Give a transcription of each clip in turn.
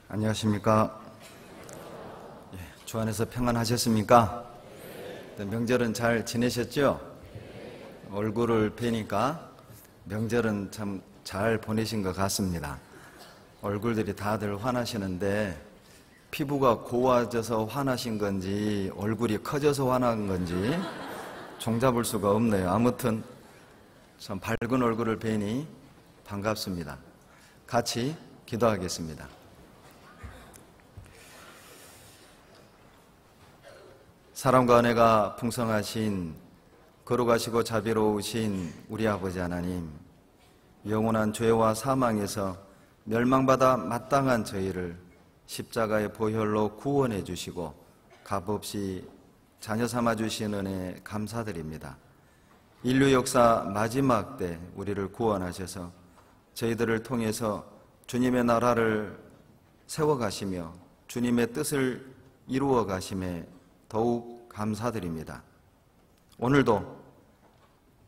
안녕하십니까? 주 안에서 평안하셨습니까? 명절은 잘 지내셨죠? 얼굴을 뵈니까 명절은 참 잘 보내신 것 같습니다. 얼굴들이 다들 환하시는데 피부가 고와져서 환하신 건지 얼굴이 커져서 환한 건지 종잡을 수가 없네요. 아무튼 참 밝은 얼굴을 뵈니 반갑습니다. 같이 기도하겠습니다. 사랑과 은혜가 풍성하신 거룩하시고 자비로우신 우리 아버지 하나님, 영원한 죄와 사망에서 멸망받아 마땅한 저희를 십자가의 보혈로 구원해 주시고 값없이 자녀 삼아 주신 은혜 감사드립니다. 인류 역사 마지막 때 우리를 구원하셔서 저희들을 통해서 주님의 나라를 세워가시며 주님의 뜻을 이루어 가심에 더욱 감사드립니다. 오늘도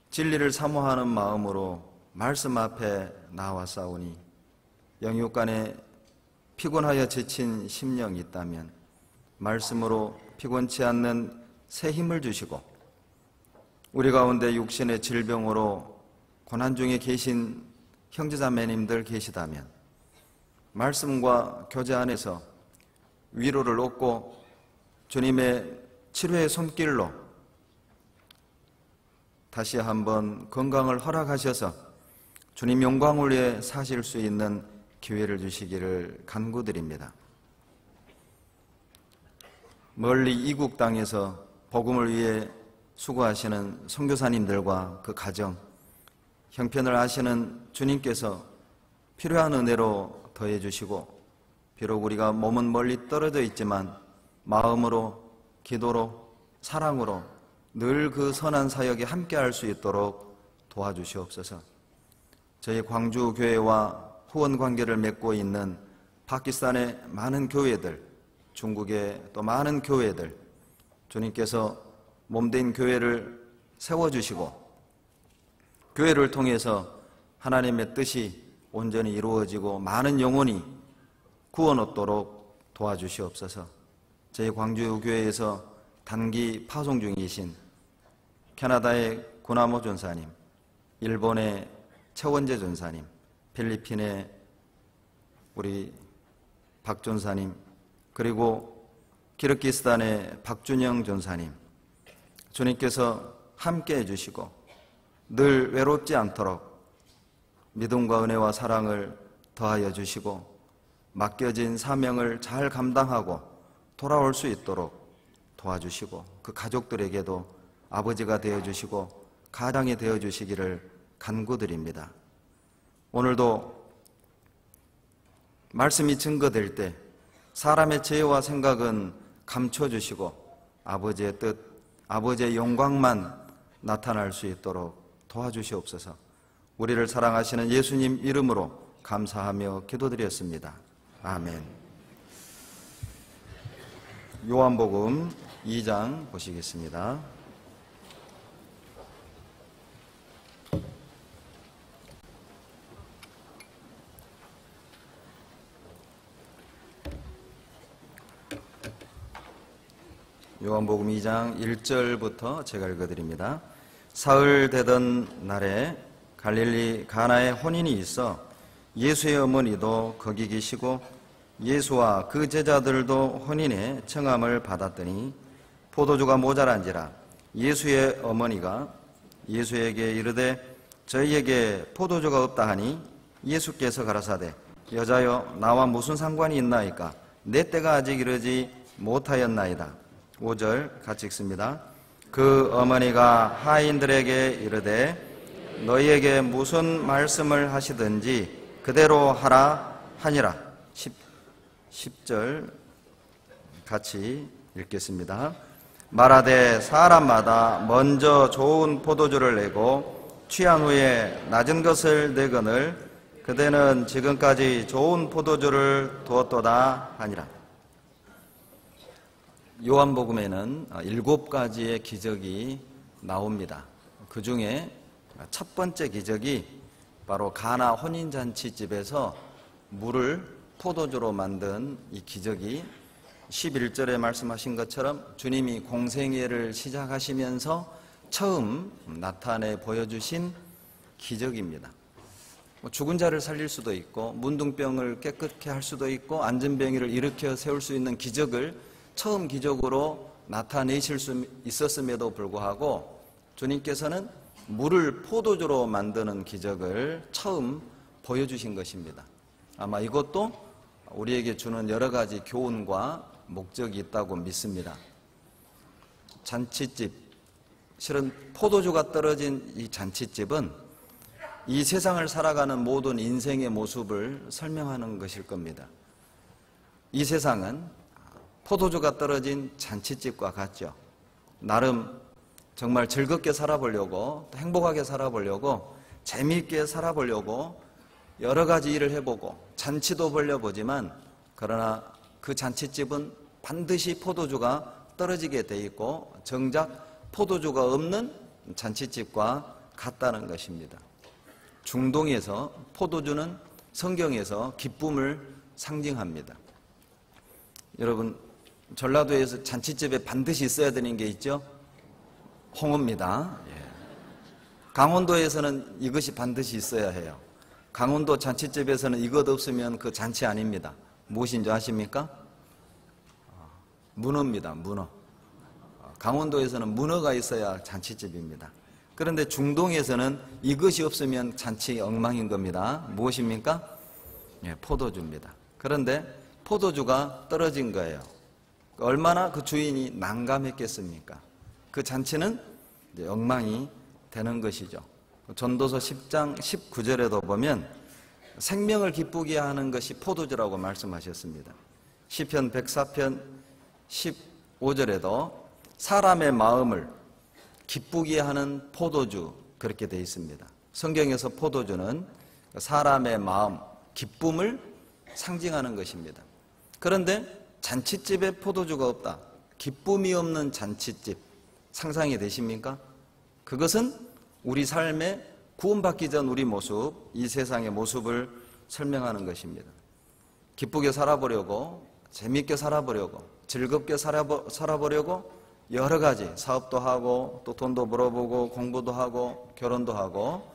진리를 사모하는 마음으로 말씀 앞에 나와싸우니 영육간에 피곤하여 지친 심령이 있다면 말씀으로 피곤치 않는 새 힘을 주시고, 우리 가운데 육신의 질병으로 고난 중에 계신 형제자매님들 계시다면 말씀과 교제 안에서 위로를 얻고 주님의 치료의 손길로 다시 한번 건강을 허락하셔서 주님 영광을 위해 사실 수 있는 기회를 주시기를 간구드립니다. 멀리 이국 땅에서 복음을 위해 수고하시는 선교사님들과 그 가정, 형편을 아시는 주님께서 필요한 은혜로 더해 주시고, 비록 우리가 몸은 멀리 떨어져 있지만 마음으로, 기도로, 사랑으로 늘 그 선한 사역에 함께할 수 있도록 도와주시옵소서. 저희 광주 교회와 후원 관계를 맺고 있는 파키스탄의 많은 교회들, 중국의 또 많은 교회들, 주님께서 몸된 교회를 세워주시고 교회를 통해서 하나님의 뜻이 온전히 이루어지고 많은 영혼이 구원 얻도록 도와주시옵소서. 저희 광주 교회에서 단기 파송 중이신 캐나다의 구나모 전사님, 일본의 최원재 전사님, 필리핀의 우리 박 전사님, 그리고 키르기스탄의 박준영 전사님, 주님께서 함께 해주시고 늘 외롭지 않도록 믿음과 은혜와 사랑을 더하여 주시고 맡겨진 사명을 잘 감당하고 돌아올 수 있도록 도와주시고 그 가족들에게도 아버지가 되어주시고 가장이 되어주시기를 간구드립니다. 오늘도 말씀이 증거될 때 사람의 죄와 생각은 감춰주시고 아버지의 뜻, 아버지의 영광만 나타날 수 있도록 도와주시옵소서. 우리를 사랑하시는 예수님 이름으로 감사하며 기도드렸습니다. 아멘. 요한복음 2장 보시겠습니다. 요한복음 2장 1절부터 제가 읽어드립니다. 사흘 되던 날에 갈릴리 가나에 혼인이 있어 예수의 어머니도 거기 계시고 예수와 그 제자들도 혼인의 청함을 받았더니 포도주가 모자란지라 예수의 어머니가 예수에게 이르되 저희에게 포도주가 없다 하니 예수께서 가라사대 여자여 나와 무슨 상관이 있나이까 내 때가 아직 이르지 못하였나이다. 5절 같이 읽습니다. 그 어머니가 하인들에게 이르되 너희에게 무슨 말씀을 하시든지 그대로 하라 하니라. 10절 같이 읽겠습니다. 말하되 사람마다 먼저 좋은 포도주를 내고 취한 후에 낮은 것을 내거늘 그대는 지금까지 좋은 포도주를 두었도다 하니라. 요한복음에는 7가지의 기적이 나옵니다. 그 중에 첫 번째 기적이 바로 가나 혼인잔치집에서 물을 포도주로 만든 이 기적이 11절에 말씀하신 것처럼 주님이 공생애를 시작하시면서 처음 나타내 보여주신 기적입니다. 죽은 자를 살릴 수도 있고 문둥병을 깨끗게 할 수도 있고 안전병이를 일으켜 세울 수 있는 기적을 처음 기적으로 나타내실 수 있었음에도 불구하고 주님께서는 물을 포도주로 만드는 기적을 처음 보여주신 것입니다. 아마 이것도 우리에게 주는 여러 가지 교훈과 목적이 있다고 믿습니다. 잔치집, 실은 포도주가 떨어진 이 잔치집은 이 세상을 살아가는 모든 인생의 모습을 설명하는 것일 겁니다. 이 세상은 포도주가 떨어진 잔치집과 같죠. 나름 정말 즐겁게 살아보려고, 행복하게 살아보려고, 재미있게 살아보려고 여러 가지 일을 해보고 잔치도 벌려보지만 그러나 그 잔치집은 반드시 포도주가 떨어지게 돼 있고 정작 포도주가 없는 잔치집과 같다는 것입니다. 중동에서 포도주는 성경에서 기쁨을 상징합니다. 여러분, 전라도에서 잔치집에 반드시 있어야 되는 게 있죠? 홍어입니다. 강원도에서는 이것이 반드시 있어야 해요. 강원도 잔치집에서는 이것 없으면 그 잔치 아닙니다. 무엇인 줄 아십니까? 문어입니다. 문어. 강원도에서는 문어가 있어야 잔치집입니다. 그런데 중동에서는 이것이 없으면 잔치 엉망인 겁니다. 무엇입니까? 포도주입니다. 그런데 포도주가 떨어진 거예요. 얼마나 그 주인이 난감했겠습니까? 그 잔치는 이제 엉망이 되는 것이죠. 전도서 10장 19절에도 보면 생명을 기쁘게 하는 것이 포도주라고 말씀하셨습니다. 시편 104편 15절에도 사람의 마음을 기쁘게 하는 포도주 그렇게 되어 있습니다. 성경에서 포도주는 사람의 마음, 기쁨을 상징하는 것입니다. 그런데 잔치집에 포도주가 없다. 기쁨이 없는 잔치집 상상이 되십니까? 그것은 우리 삶의 구원받기 전 우리 모습, 이 세상의 모습을 설명하는 것입니다. 기쁘게 살아보려고, 재미있게 살아보려고, 즐겁게 살아보려고 여러 가지 사업도 하고 또 돈도 벌어보고 공부도 하고 결혼도 하고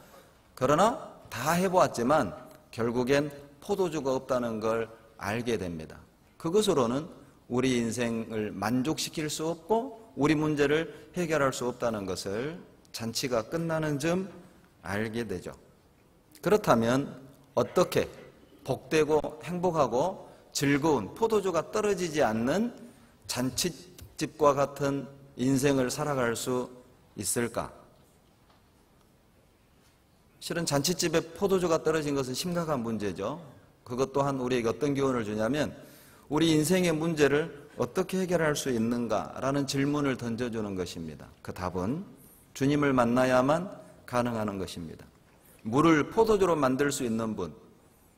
그러나 다 해보았지만 결국엔 포도주가 없다는 걸 알게 됩니다. 그것으로는 우리 인생을 만족시킬 수 없고 우리 문제를 해결할 수 없다는 것을 잔치가 끝나는 점 알게 되죠. 그렇다면 어떻게 복되고 행복하고 즐거운 포도주가 떨어지지 않는 잔칫집과 같은 인생을 살아갈 수 있을까? 실은 잔칫집에 포도주가 떨어진 것은 심각한 문제죠. 그것 또한 우리에게 어떤 교훈을 주냐면 우리 인생의 문제를 어떻게 해결할 수 있는가라는 질문을 던져주는 것입니다. 그 답은 주님을 만나야만 가능한 것입니다. 물을 포도주로 만들 수 있는 분,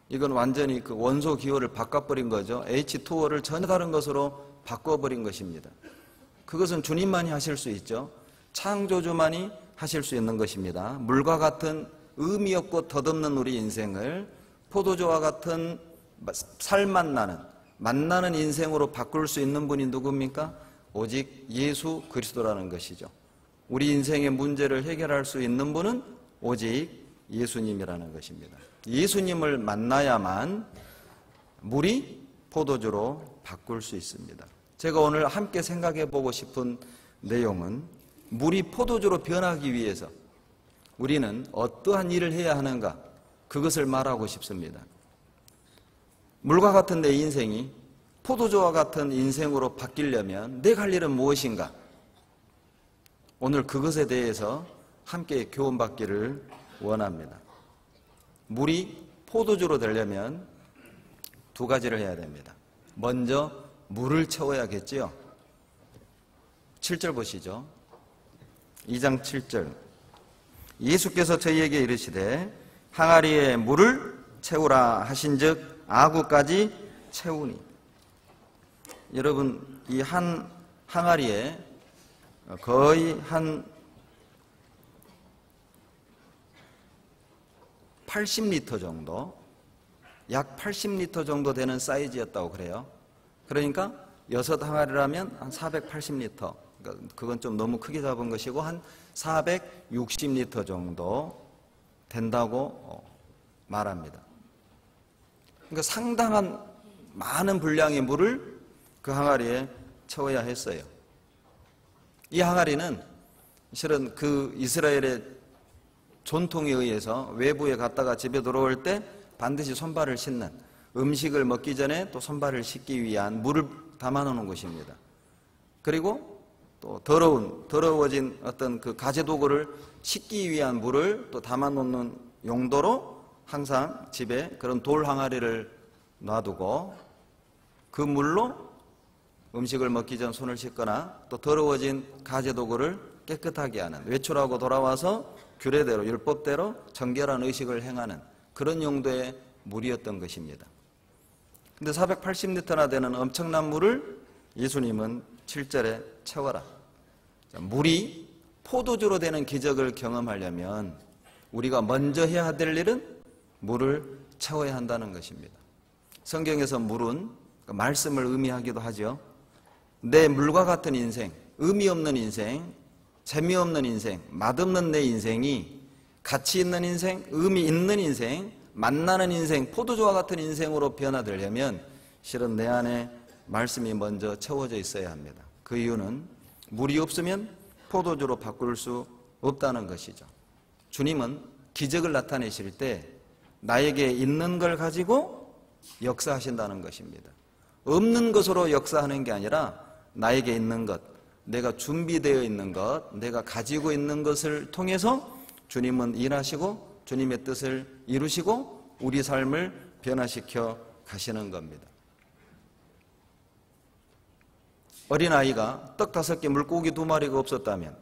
이건 완전히 그 원소 기호를 바꿔버린 거죠. H2O를 전혀 다른 것으로 바꿔버린 것입니다. 그것은 주님만이 하실 수 있죠. 창조주만이 하실 수 있는 것입니다. 물과 같은 의미 없고 덧없는 우리 인생을 포도주와 같은 살맛 나는 만나는 인생으로 바꿀 수 있는 분이 누굽니까? 오직 예수 그리스도라는 것이죠. 우리 인생의 문제를 해결할 수 있는 분은 오직 예수님이라는 것입니다. 예수님을 만나야만 물이 포도주로 바꿀 수 있습니다. 제가 오늘 함께 생각해 보고 싶은 내용은 물이 포도주로 변하기 위해서 우리는 어떠한 일을 해야 하는가, 그것을 말하고 싶습니다. 물과 같은 내 인생이 포도주와 같은 인생으로 바뀌려면 내가 할 일은 무엇인가? 오늘 그것에 대해서 함께 교훈받기를 원합니다. 물이 포도주로 되려면 두 가지를 해야 됩니다. 먼저 물을 채워야겠지요. 7절 보시죠. 2장 7절. 예수께서 저희에게 이르시되 항아리에 물을 채우라 하신즉 아구까지 채우니. 여러분, 이 한 항아리에 거의 한 80리터 정도, 약 80리터 정도 되는 사이즈였다고 그래요. 그러니까 6항아리라면 한 480리터, 그건 좀 너무 크게 잡은 것이고 한 460리터 정도 된다고 말합니다. 그러니까 상당한 많은 분량의 물을 그 항아리에 채워야 했어요. 이 항아리는 실은 그 이스라엘의 전통에 의해서 외부에 갔다가 집에 들어올 때 반드시 손발을 씻는, 음식을 먹기 전에 또 손발을 씻기 위한 물을 담아놓는 것입니다. 그리고 또 더러워진 어떤 그 가재도구를 씻기 위한 물을 또 담아놓는 용도로 항상 집에 그런 돌 항아리를 놔두고 그 물로 음식을 먹기 전 손을 씻거나 또 더러워진 가재도구를 깨끗하게 하는, 외출하고 돌아와서 규례대로 율법대로 정결한 의식을 행하는 그런 용도의 물이었던 것입니다. 근데 480리터나 되는 엄청난 물을 예수님은 7절에 채워라. 물이 포도주로 되는 기적을 경험하려면 우리가 먼저 해야 될 일은 물을 채워야 한다는 것입니다. 성경에서 물은 말씀을 의미하기도 하죠. 내 물과 같은 인생, 의미 없는 인생, 재미없는 인생, 맛없는 내 인생이 가치 있는 인생, 의미 있는 인생, 만나는 인생, 포도주와 같은 인생으로 변화되려면 실은 내 안에 말씀이 먼저 채워져 있어야 합니다. 그 이유는 물이 없으면 포도주로 바꿀 수 없다는 것이죠. 주님은 기적을 나타내실 때 나에게 있는 걸 가지고 역사하신다는 것입니다. 없는 것으로 역사하는 게 아니라 나에게 있는 것, 내가 준비되어 있는 것, 내가 가지고 있는 것을 통해서 주님은 일하시고 주님의 뜻을 이루시고 우리 삶을 변화시켜 가시는 겁니다. 어린아이가 떡 5개, 물고기 2마리가 없었다면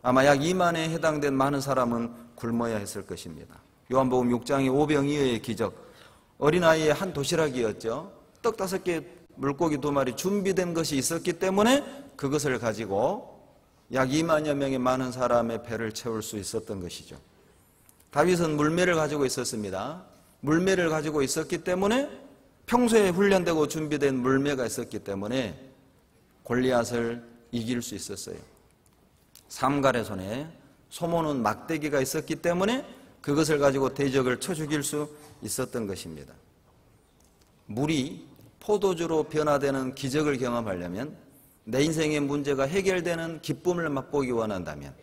아마 약 2만에 해당된 많은 사람은 굶어야 했을 것입니다. 요한복음 6장의 오병이어의 기적, 어린아이의 한 도시락이었죠. 떡 5개, 물고기 2마리 준비된 것이 있었기 때문에 그것을 가지고 약 2만여 명의 많은 사람의 배를 채울 수 있었던 것이죠. 다윗은 물매를 가지고 있었습니다. 물매를 가지고 있었기 때문에 평소에 훈련되고 준비된 물매가 있었기 때문에 골리앗을 이길 수 있었어요. 삼갈의 손에 소모는 막대기가 있었기 때문에 그것을 가지고 대적을 쳐 죽일 수 있었던 것입니다. 물이 포도주로 변화되는 기적을 경험하려면, 내 인생의 문제가 해결되는 기쁨을 맛보기 원한다면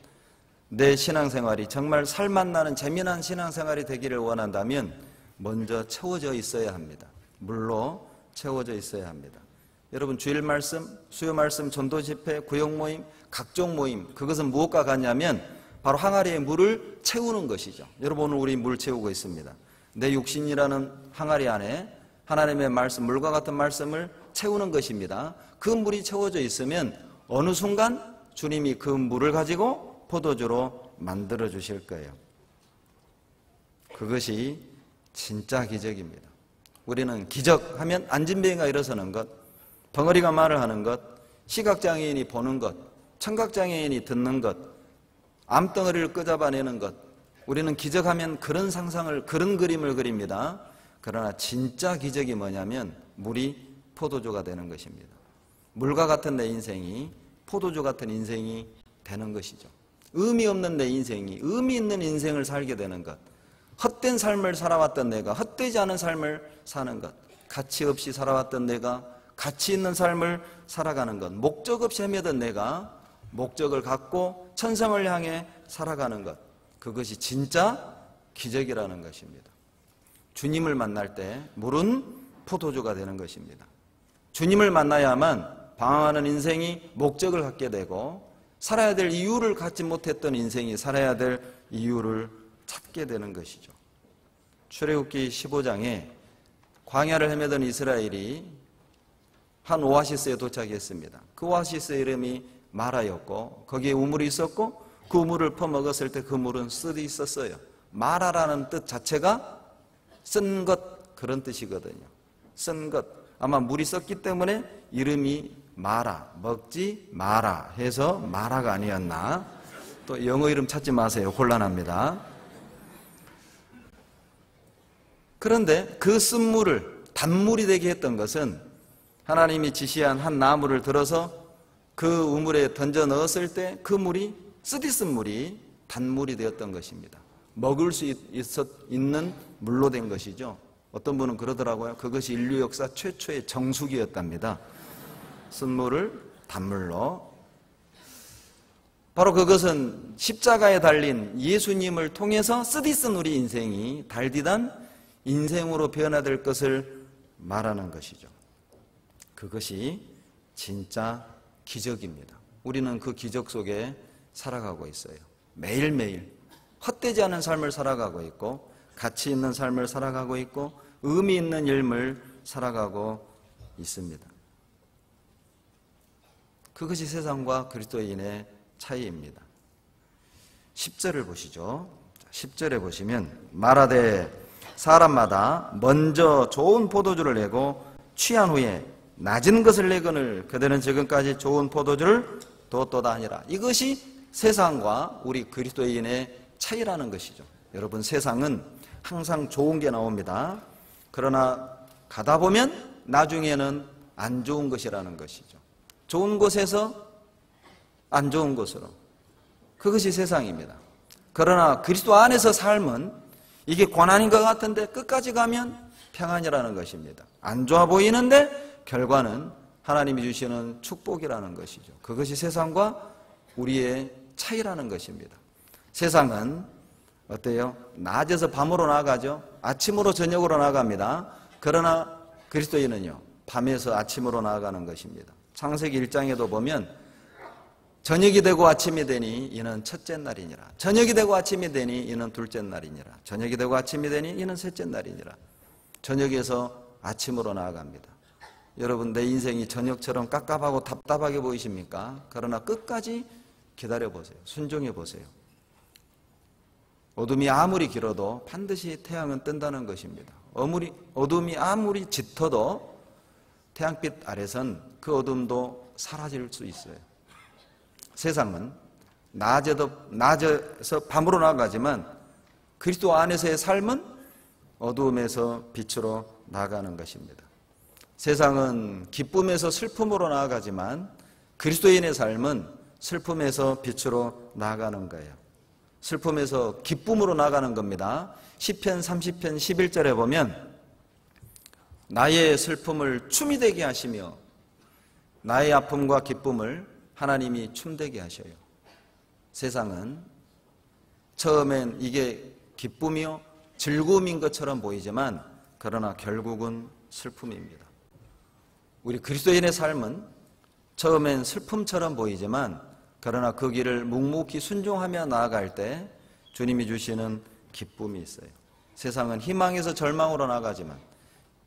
내 신앙생활이 정말 살맛나는 재미난 신앙생활이 되기를 원한다면 먼저 채워져 있어야 합니다. 물로 채워져 있어야 합니다. 여러분, 주일 말씀, 수요 말씀, 전도 집회, 구역 모임, 각종 모임, 그것은 무엇과 같냐면 바로 항아리에 물을 채우는 것이죠. 여러분, 오늘 우리 물 채우고 있습니다. 내 육신이라는 항아리 안에 하나님의 말씀, 물과 같은 말씀을 채우는 것입니다. 그 물이 채워져 있으면 어느 순간 주님이 그 물을 가지고 포도주로 만들어 주실 거예요. 그것이 진짜 기적입니다. 우리는 기적하면 안진뱅이가 일어서는 것, 벙어리가 말을 하는 것, 시각장애인이 보는 것, 청각장애인이 듣는 것, 암덩어리를 끄잡아내는 것, 우리는 기적하면 그런 상상을, 그런 그림을 그립니다. 그러나 진짜 기적이 뭐냐면 물이 포도주가 되는 것입니다. 물과 같은 내 인생이 포도주 같은 인생이 되는 것이죠. 의미 없는 내 인생이 의미 있는 인생을 살게 되는 것, 헛된 삶을 살아왔던 내가 헛되지 않은 삶을 사는 것, 가치 없이 살아왔던 내가 가치 있는 삶을 살아가는 것, 목적 없이 헤매던 내가 목적을 갖고 천성을 향해 살아가는 것, 그것이 진짜 기적이라는 것입니다. 주님을 만날 때 물은 포도주가 되는 것입니다. 주님을 만나야만 방황하는 인생이 목적을 갖게 되고 살아야 될 이유를 갖지 못했던 인생이 살아야 될 이유를 찾게 되는 것이죠. 출애굽기 15장에 광야를 헤매던 이스라엘이 한 오아시스에 도착했습니다. 그 오아시스의 이름이 마라였고 거기에 우물이 있었고 그 우물을 퍼먹었을 때 그 물은 쓰디 있었어요. 마라라는 뜻 자체가 쓴 것, 그런 뜻이거든요. 쓴 것. 아마 물이 썼기 때문에 이름이 마라, 먹지 마라 해서 마라가 아니었나. 또 영어 이름 찾지 마세요. 곤란합니다. 그런데 그 쓴 물을 단물이 되게 했던 것은 하나님이 지시한 한 나무를 들어서 그 우물에 던져 넣었을 때 그 물이 쓰디쓴 물이 단물이 되었던 것입니다. 먹을 수 있는 물로 된 것이죠. 어떤 분은 그러더라고요. 그것이 인류 역사 최초의 정수기였답니다. 쓴 물을 단물로. 바로 그것은 십자가에 달린 예수님을 통해서 쓰디쓴 우리 인생이 달디단 인생으로 변화될 것을 말하는 것이죠. 그것이 진짜 기적입니다. 우리는 그 기적 속에 살아가고 있어요. 매일매일 헛되지 않은 삶을 살아가고 있고 가치 있는 삶을 살아가고 있고 의미 있는 삶을 살아가고 있습니다. 그것이 세상과 그리스도인의 차이입니다. 10절을 보시죠. 10절에 보시면 말하되 사람마다 먼저 좋은 포도주를 내고 취한 후에 낮은 것을 내거늘 그들은 지금까지 좋은 포도주를 뒀도다 하니라. 이것이 세상과 우리 그리스도인의 차이라는 것이죠. 여러분, 세상은 항상 좋은 게 나옵니다. 그러나 가다 보면 나중에는 안 좋은 것이라는 것이죠. 좋은 곳에서 안 좋은 곳으로. 그것이 세상입니다. 그러나 그리스도 안에서 삶은 이게 고난인 것 같은데 끝까지 가면 평안이라는 것입니다. 안 좋아 보이는데 결과는 하나님이 주시는 축복이라는 것이죠. 그것이 세상과 우리의 차이라는 것입니다. 세상은 어때요? 낮에서 밤으로 나가죠. 아침으로 저녁으로 나갑니다. 그러나 그리스도인은요, 밤에서 아침으로 나아가는 것입니다. 창세기 1장에도 보면 저녁이 되고 아침이 되니 이는 첫째 날이니라. 저녁이 되고 아침이 되니 이는 둘째 날이니라. 저녁이 되고 아침이 되니 이는 셋째 날이니라. 저녁에서 아침으로 나아갑니다. 여러분, 내 인생이 저녁처럼 깝깝하고 답답하게 보이십니까? 그러나 끝까지 기다려보세요. 순종해보세요. 어둠이 아무리 길어도 반드시 태양은 뜬다는 것입니다. 어둠이 아무리 짙어도 태양빛 아래선 그 어둠도 사라질 수 있어요. 세상은 낮에서 밤으로 나가지만 그리스도 안에서의 삶은 어두움에서 빛으로 나가는 것입니다. 세상은 기쁨에서 슬픔으로 나아가지만 그리스도인의 삶은 슬픔에서 빛으로 나아가는 거예요. 슬픔에서 기쁨으로 나가는 겁니다. 시편 30편 11절에 보면 나의 슬픔을 춤이 되게 하시며 나의 아픔과 기쁨을 하나님이 춤되게 하셔요. 세상은 처음엔 이게 기쁨이요 즐거움인 것처럼 보이지만 그러나 결국은 슬픔입니다. 우리 그리스도인의 삶은 처음엔 슬픔처럼 보이지만 그러나 그 길을 묵묵히 순종하며 나아갈 때 주님이 주시는 기쁨이 있어요. 세상은 희망에서 절망으로 나가지만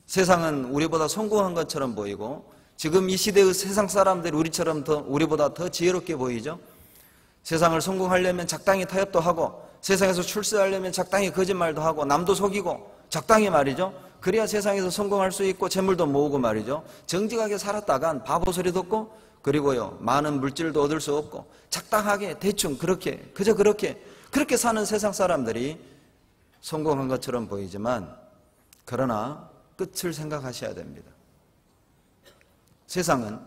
세상은 우리보다 성공한 것처럼 보이고 지금 이 시대의 세상 사람들이 우리보다 더 지혜롭게 보이죠. 세상을 성공하려면 적당히 타협도 하고 세상에서 출세하려면 적당히 거짓말도 하고 남도 속이고 적당히 말이죠. 그래야 세상에서 성공할 수 있고 재물도 모으고 말이죠. 정직하게 살았다간 바보 소리 듣고 그리고요 많은 물질도 얻을 수 없고 적당하게 대충 그렇게 그저 그렇게 사는 세상 사람들이 성공한 것처럼 보이지만 그러나 끝을 생각하셔야 됩니다. 세상은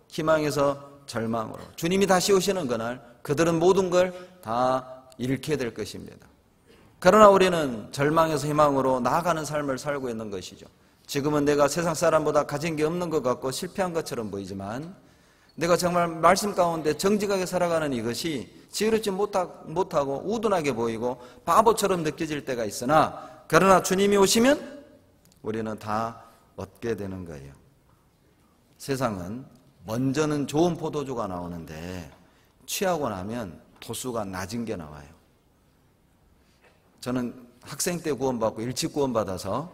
희망에서 절망으로 주님이 다시 오시는 그날 그들은 모든 걸 다 잃게 될 것입니다. 그러나 우리는 절망에서 희망으로 나아가는 삶을 살고 있는 것이죠. 지금은 내가 세상 사람보다 가진 게 없는 것 같고 실패한 것처럼 보이지만 내가 정말 말씀 가운데 정직하게 살아가는 이것이 지혜롭지 못하고 우둔하게 보이고 바보처럼 느껴질 때가 있으나 그러나 주님이 오시면 우리는 다 얻게 되는 거예요. 세상은 먼저는 좋은 포도주가 나오는데 취하고 나면 도수가 낮은 게 나와요. 저는 학생 때 구원받고 일찍 구원받아서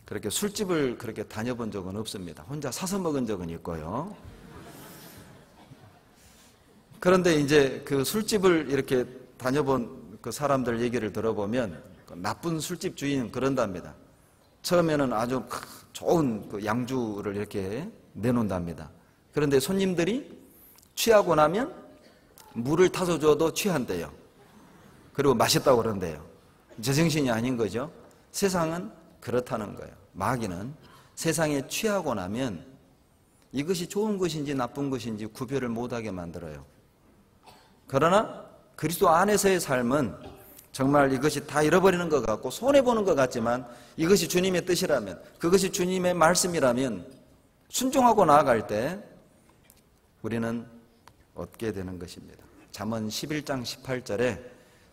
그렇게 술집을 그렇게 다녀본 적은 없습니다. 혼자 사서 먹은 적은 있고요. 그런데 이제 그 술집을 이렇게 다녀본 그 사람들 얘기를 들어보면 나쁜 술집 주인은 그런답니다. 처음에는 아주 좋은 그 양주를 이렇게 내놓는답니다. 그런데 손님들이 취하고 나면 물을 타서 줘도 취한대요. 그리고 맛있다고 그런대요. 제정신이 아닌 거죠. 세상은 그렇다는 거예요. 마귀는 세상에 취하고 나면 이것이 좋은 것인지 나쁜 것인지 구별을 못하게 만들어요. 그러나 그리스도 안에서의 삶은 정말 이것이 다 잃어버리는 것 같고 손해보는 것 같지만 이것이 주님의 뜻이라면 그것이 주님의 말씀이라면 순종하고 나아갈 때 우리는 얻게 되는 것입니다. 잠언 11장 18절에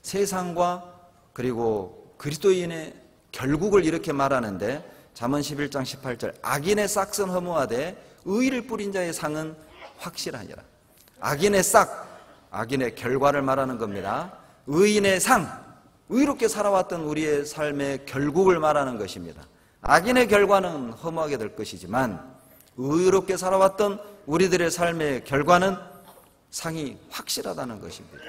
세상과 그리고 그리스도인의 결국을 이렇게 말하는데 잠언 11장 18절 악인의 싹은 허무하되 의를 뿌린 자의 상은 확실하니라. 악인의 싹, 악인의 결과를 말하는 겁니다. 의인의 상, 의롭게 살아왔던 우리의 삶의 결국을 말하는 것입니다. 악인의 결과는 허무하게 될 것이지만 의롭게 살아왔던 우리들의 삶의 결과는 상이 확실하다는 것입니다.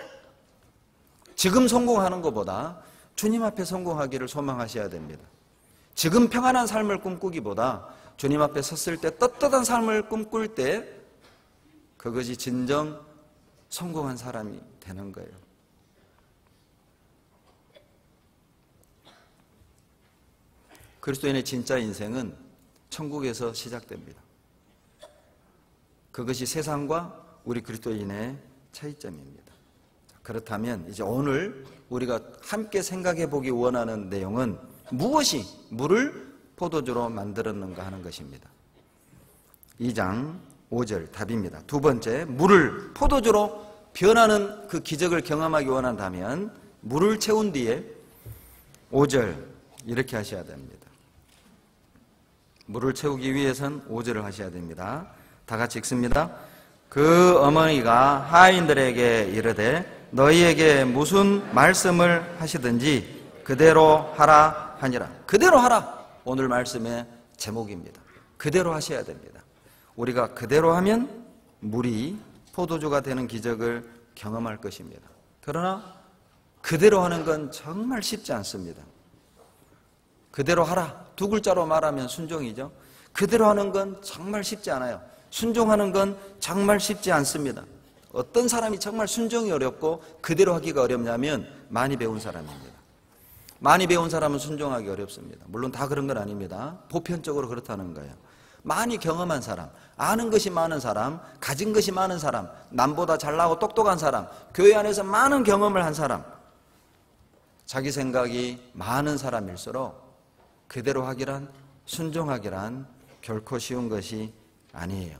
지금 성공하는 것보다 주님 앞에 성공하기를 소망하셔야 됩니다. 지금 평안한 삶을 꿈꾸기보다 주님 앞에 섰을 때 떳떳한 삶을 꿈꿀 때 그것이 진정 성공한 사람이 되는 거예요. 그리스도인의 진짜 인생은 천국에서 시작됩니다. 그것이 세상과 우리 그리스도인의 차이점입니다. 그렇다면 이제 오늘 우리가 함께 생각해 보기 원하는 내용은 무엇이 물을 포도주로 만들었는가 하는 것입니다. 2장 5절 답입니다. 두 번째, 물을 포도주로 변하는 그 기적을 경험하기 원한다면 물을 채운 뒤에 5절 이렇게 하셔야 됩니다. 물을 채우기 위해선 5절을 하셔야 됩니다. 다 같이 읽습니다. 그 어머니가 하인들에게 이르되 너희에게 무슨 말씀을 하시든지 그대로 하라 하니라. 그대로 하라. 오늘 말씀의 제목입니다. 그대로 하셔야 됩니다. 우리가 그대로 하면 물이 포도주가 되는 기적을 경험할 것입니다. 그러나 그대로 하는 건 정말 쉽지 않습니다. 그대로 하라. 두 글자로 말하면 순종이죠. 그대로 하는 건 정말 쉽지 않아요. 순종하는 건 정말 쉽지 않습니다. 어떤 사람이 정말 순종이 어렵고 그대로 하기가 어렵냐면 많이 배운 사람입니다. 많이 배운 사람은 순종하기 어렵습니다. 물론 다 그런 건 아닙니다. 보편적으로 그렇다는 거예요. 많이 경험한 사람, 아는 것이 많은 사람, 가진 것이 많은 사람, 남보다 잘나고 똑똑한 사람, 교회 안에서 많은 경험을 한 사람, 자기 생각이 많은 사람일수록 그대로 하기란, 순종하기란 결코 쉬운 것이 아니에요.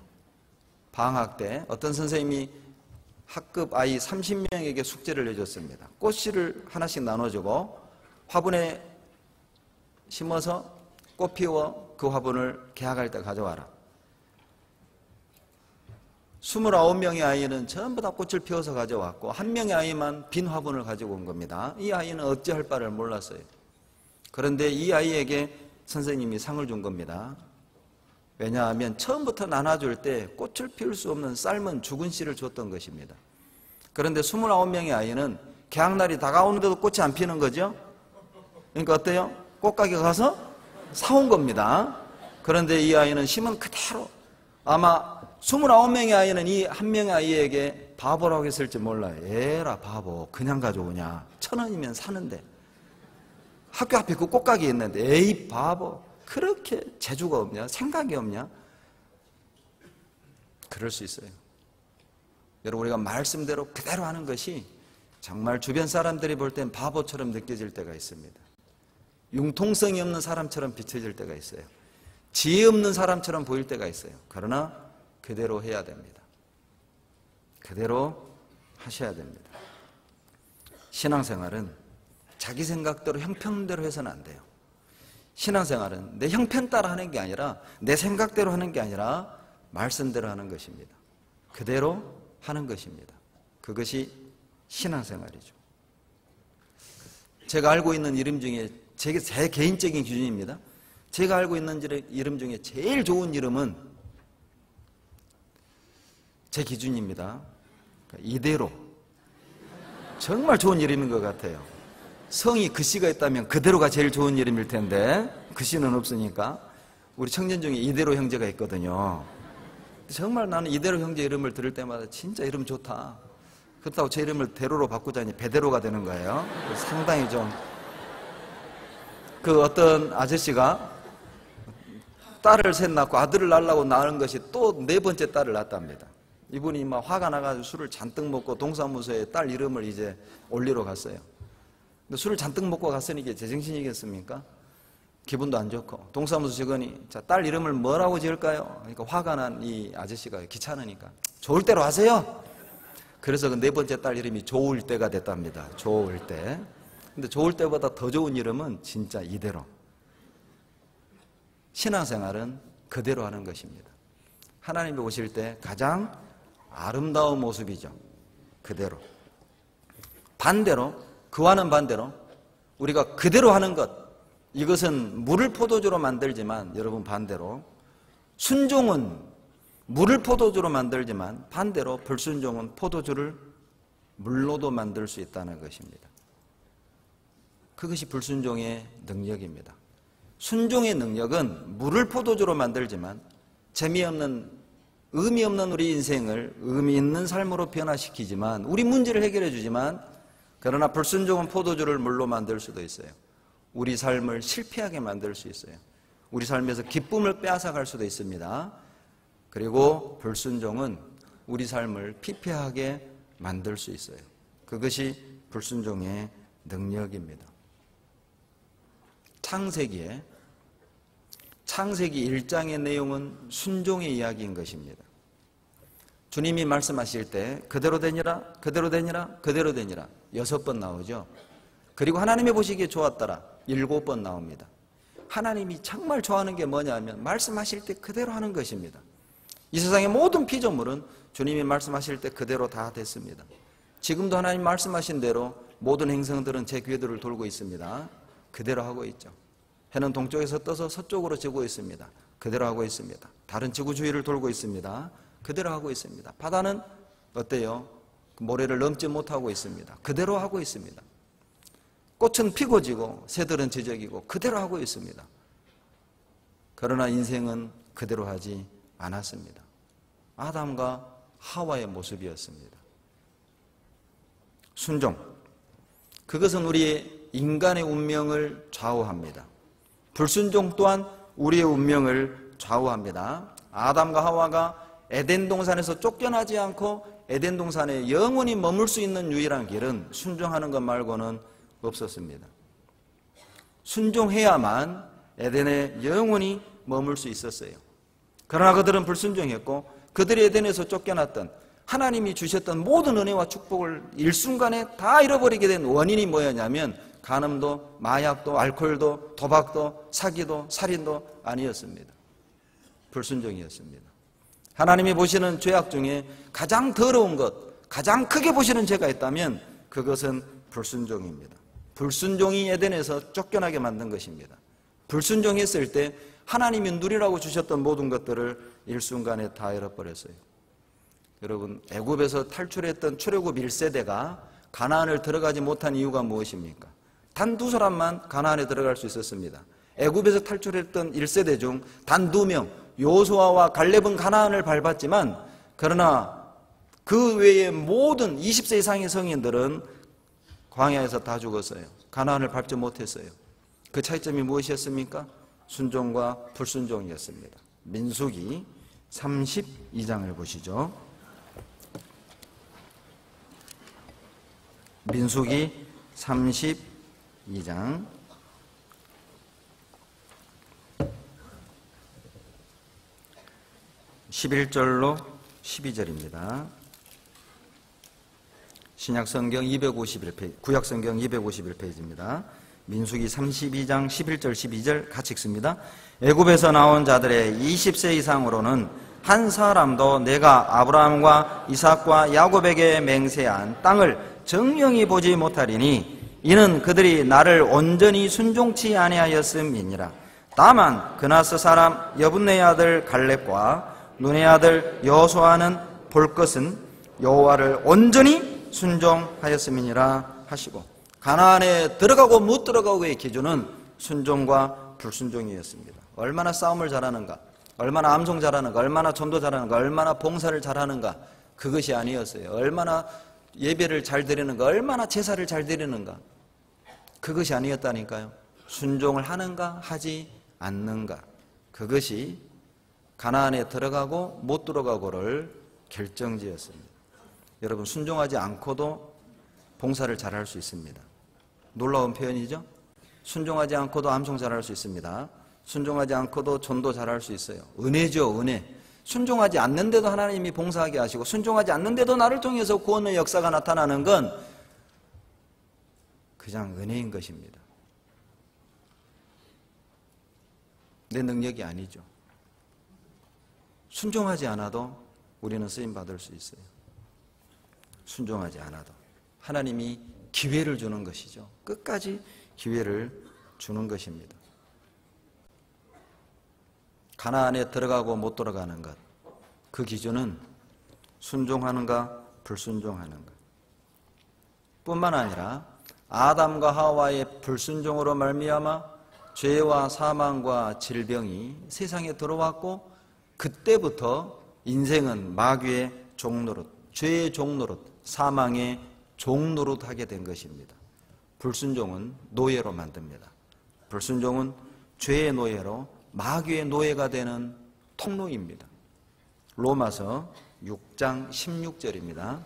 방학 때 어떤 선생님이 학급 아이 30명에게 숙제를 내줬습니다. 꽃씨를 하나씩 나눠주고 화분에 심어서 꽃 피워 그 화분을 개학할 때 가져와라. 29명의 아이는 전부 다 꽃을 피워서 가져왔고 한 명의 아이만 빈 화분을 가지고 온 겁니다. 이 아이는 어찌할 바를 몰랐어요. 그런데 이 아이에게 선생님이 상을 준 겁니다. 왜냐하면 처음부터 나눠줄 때 꽃을 피울 수 없는 삶은 죽은 씨를 줬던 것입니다. 그런데 29명의 아이는 개학날이 다가오는데도 꽃이 안 피는 거죠. 그러니까 어때요? 꽃가게 가서 사온 겁니다. 그런데 이 아이는 심은 그대로, 아마 29명의 아이는 이 한 명의 아이에게 바보라고 했을지 몰라요. 에라 바보, 그냥 가져오냐, 1,000원이면 사는데, 학교 앞에 그 꽃가게 있는데 에이 바보, 그렇게 재주가 없냐, 생각이 없냐. 그럴 수 있어요. 여러분, 우리가 말씀대로 그대로 하는 것이 정말 주변 사람들이 볼 땐 바보처럼 느껴질 때가 있습니다. 융통성이 없는 사람처럼 비춰질 때가 있어요. 지혜 없는 사람처럼 보일 때가 있어요. 그러나 그대로 해야 됩니다. 그대로 하셔야 됩니다. 신앙생활은 자기 생각대로 형편대로 해서는 안 돼요. 신앙생활은 내 형편 따라 하는 게 아니라, 내 생각대로 하는 게 아니라 말씀대로 하는 것입니다. 그대로 하는 것입니다. 그것이 신앙생활이죠. 제가 알고 있는 이름 중에, 제 개인적인 기준입니다. 제가 알고 있는 이름 중에 제일 좋은 이름은 제 기준입니다. 이대로. 정말 좋은 이름인 것 같아요. 성이 글씨가 있다면 그대로가 제일 좋은 이름일 텐데 글씨는 없으니까. 우리 청년 중에 이대로 형제가 있거든요. 정말 나는 이대로 형제 이름을 들을 때마다 진짜 이름 좋다. 그렇다고 제 이름을 대로로 바꾸자니 배대로가 되는 거예요. 상당히 좀, 그 어떤 아저씨가 딸을 셋 낳고 아들을 낳으려고 낳은 것이 또 4번째 딸을 낳았답니다. 이분이 막 화가 나가지고 술을 잔뜩 먹고 동사무소에 딸 이름을 이제 올리러 갔어요. 근데 술을 잔뜩 먹고 갔으니 이게 제정신이겠습니까? 기분도 안 좋고, 동사무소 직원이 자, 딸 이름을 뭐라고 지을까요? 그러니까 화가 난 이 아저씨가 귀찮으니까 좋을 대로 하세요. 그래서 그 4번째 딸 이름이 좋을 때가 됐답니다. 좋을 때. 근데 좋을 때보다 더 좋은 이름은 진짜 이대로. 신앙생활은 그대로 하는 것입니다. 하나님이 오실 때 가장 아름다운 모습이죠. 그대로. 반대로, 그와는 반대로 우리가 그대로 하는 것, 이것은 물을 포도주로 만들지만, 여러분 반대로 순종은 물을 포도주로 만들지만 반대로 불순종은 포도주를 물로도 만들 수 있다는 것입니다. 그것이 불순종의 능력입니다. 순종의 능력은 물을 포도주로 만들지만 재미없는, 의미 없는 우리 인생을 의미 있는 삶으로 변화시키지만, 우리 문제를 해결해 주지만, 그러나 불순종은 포도주를 물로 만들 수도 있어요. 우리 삶을 실패하게 만들 수 있어요. 우리 삶에서 기쁨을 빼앗아갈 수도 있습니다. 그리고 불순종은 우리 삶을 피폐하게 만들 수 있어요. 그것이 불순종의 능력입니다. 창세기 1장의 내용은 순종의 이야기인 것입니다. 주님이 말씀하실 때 그대로 되니라, 그대로 되니라, 그대로 되니라 6번 나오죠. 그리고 하나님이 보시기에 좋았더라 7번 나옵니다. 하나님이 정말 좋아하는 게 뭐냐 하면 말씀하실 때 그대로 하는 것입니다. 이 세상의 모든 피조물은 주님이 말씀하실 때 그대로 다 됐습니다. 지금도 하나님 말씀하신 대로 모든 행성들은 제 궤도를 돌고 있습니다. 그대로 하고 있죠. 해는 동쪽에서 떠서 서쪽으로 지고 있습니다. 그대로 하고 있습니다. 다른 지구 주위를 돌고 있습니다. 그대로 하고 있습니다. 바다는 어때요? 모래를 넘지 못하고 있습니다. 그대로 하고 있습니다. 꽃은 피고 지고 새들은 지적이고 그대로 하고 있습니다. 그러나 인생은 그대로 하지 않았습니다. 아담과 하와의 모습이었습니다. 순종, 그것은 우리의 인간의 운명을 좌우합니다. 불순종 또한 우리의 운명을 좌우합니다. 아담과 하와가 에덴 동산에서 쫓겨나지 않고 에덴 동산에 영원히 머물 수 있는 유일한 길은 순종하는 것 말고는 없었습니다. 순종해야만 에덴에 영원히 머물 수 있었어요. 그러나 그들은 불순종했고, 그들이 에덴에서 쫓겨났던 하나님이 주셨던 모든 은혜와 축복을 일순간에 다 잃어버리게 된 원인이 뭐였냐면 간음도, 마약도, 알코올도, 도박도, 사기도, 살인도 아니었습니다. 불순종이었습니다. 하나님이 보시는 죄악 중에 가장 더러운 것, 가장 크게 보시는 죄가 있다면 그것은 불순종입니다. 불순종이 에덴에서 쫓겨나게 만든 것입니다. 불순종했을 때 하나님이 누리라고 주셨던 모든 것들을 일순간에 다 잃어버렸어요. 여러분, 애굽에서 탈출했던 출애굽 1세대가 가나안을 들어가지 못한 이유가 무엇입니까? 단 2사람만 가나안에 들어갈 수 있었습니다. 애굽에서 탈출했던 1세대 중 단 2명, 여호수아와 갈렙은 가나안을 밟았지만, 그러나 그 외의 모든 20세 이상의 성인들은 광야에서 다 죽었어요. 가나안을 밟지 못했어요. 그 차이점이 무엇이었습니까? 순종과 불순종이었습니다. 민수기 32장을 보시죠. 민수기 32장 11절로 12절입니다. 신약성경 251페이지, 구약성경 251페이지입니다. 민수기 32장 11절 12절 같이 읽습니다. 애굽에서 나온 자들의 20세 이상으로는 한 사람도 내가 아브라함과 이삭과 야곱에게 맹세한 땅을 정령이 보지 못하리니 이는 그들이 나를 온전히 순종치 아니하였음이니라. 다만 그나스 사람 여분네의 아들 갈렙과 눈의 아들 여호수아는 볼 것은 여호와를 온전히 순종하였음이니라 하시고, 가나안에 들어가고 못 들어가고의 기준은 순종과 불순종이었습니다. 얼마나 싸움을 잘하는가, 얼마나 암송 잘하는가, 얼마나 전도 잘하는가, 얼마나 봉사를 잘하는가, 그것이 아니었어요. 얼마나 예배를 잘 드리는가, 얼마나 제사를 잘 드리는가, 그것이 아니었다니까요. 순종을 하는가 하지 않는가, 그것이 가나안에 들어가고 못 들어가고를 결정지었습니다. 여러분, 순종하지 않고도 봉사를 잘할 수 있습니다. 놀라운 표현이죠. 순종하지 않고도 암송 잘할 수 있습니다. 순종하지 않고도 전도 잘할 수 있어요. 은혜죠, 은혜. 순종하지 않는데도 하나님이 봉사하게 하시고, 순종하지 않는데도 나를 통해서 구원의 역사가 나타나는 건 그냥 은혜인 것입니다. 내 능력이 아니죠. 순종하지 않아도 우리는 쓰임받을 수 있어요. 순종하지 않아도 하나님이 기회를 주는 것이죠. 끝까지 기회를 주는 것입니다. 가나안에 들어가고 못 들어가는 것, 그 기준은 순종하는가 불순종하는가 뿐만 아니라 아담과 하와의 불순종으로 말미암아 죄와 사망과 질병이 세상에 들어왔고, 그때부터 인생은 마귀의 종노릇, 죄의 종노릇, 사망의 종노릇하게 된 것입니다. 불순종은 노예로 만듭니다. 불순종은 죄의 노예로 마귀의 노예가 되는 통로입니다. 로마서 6장 16절입니다.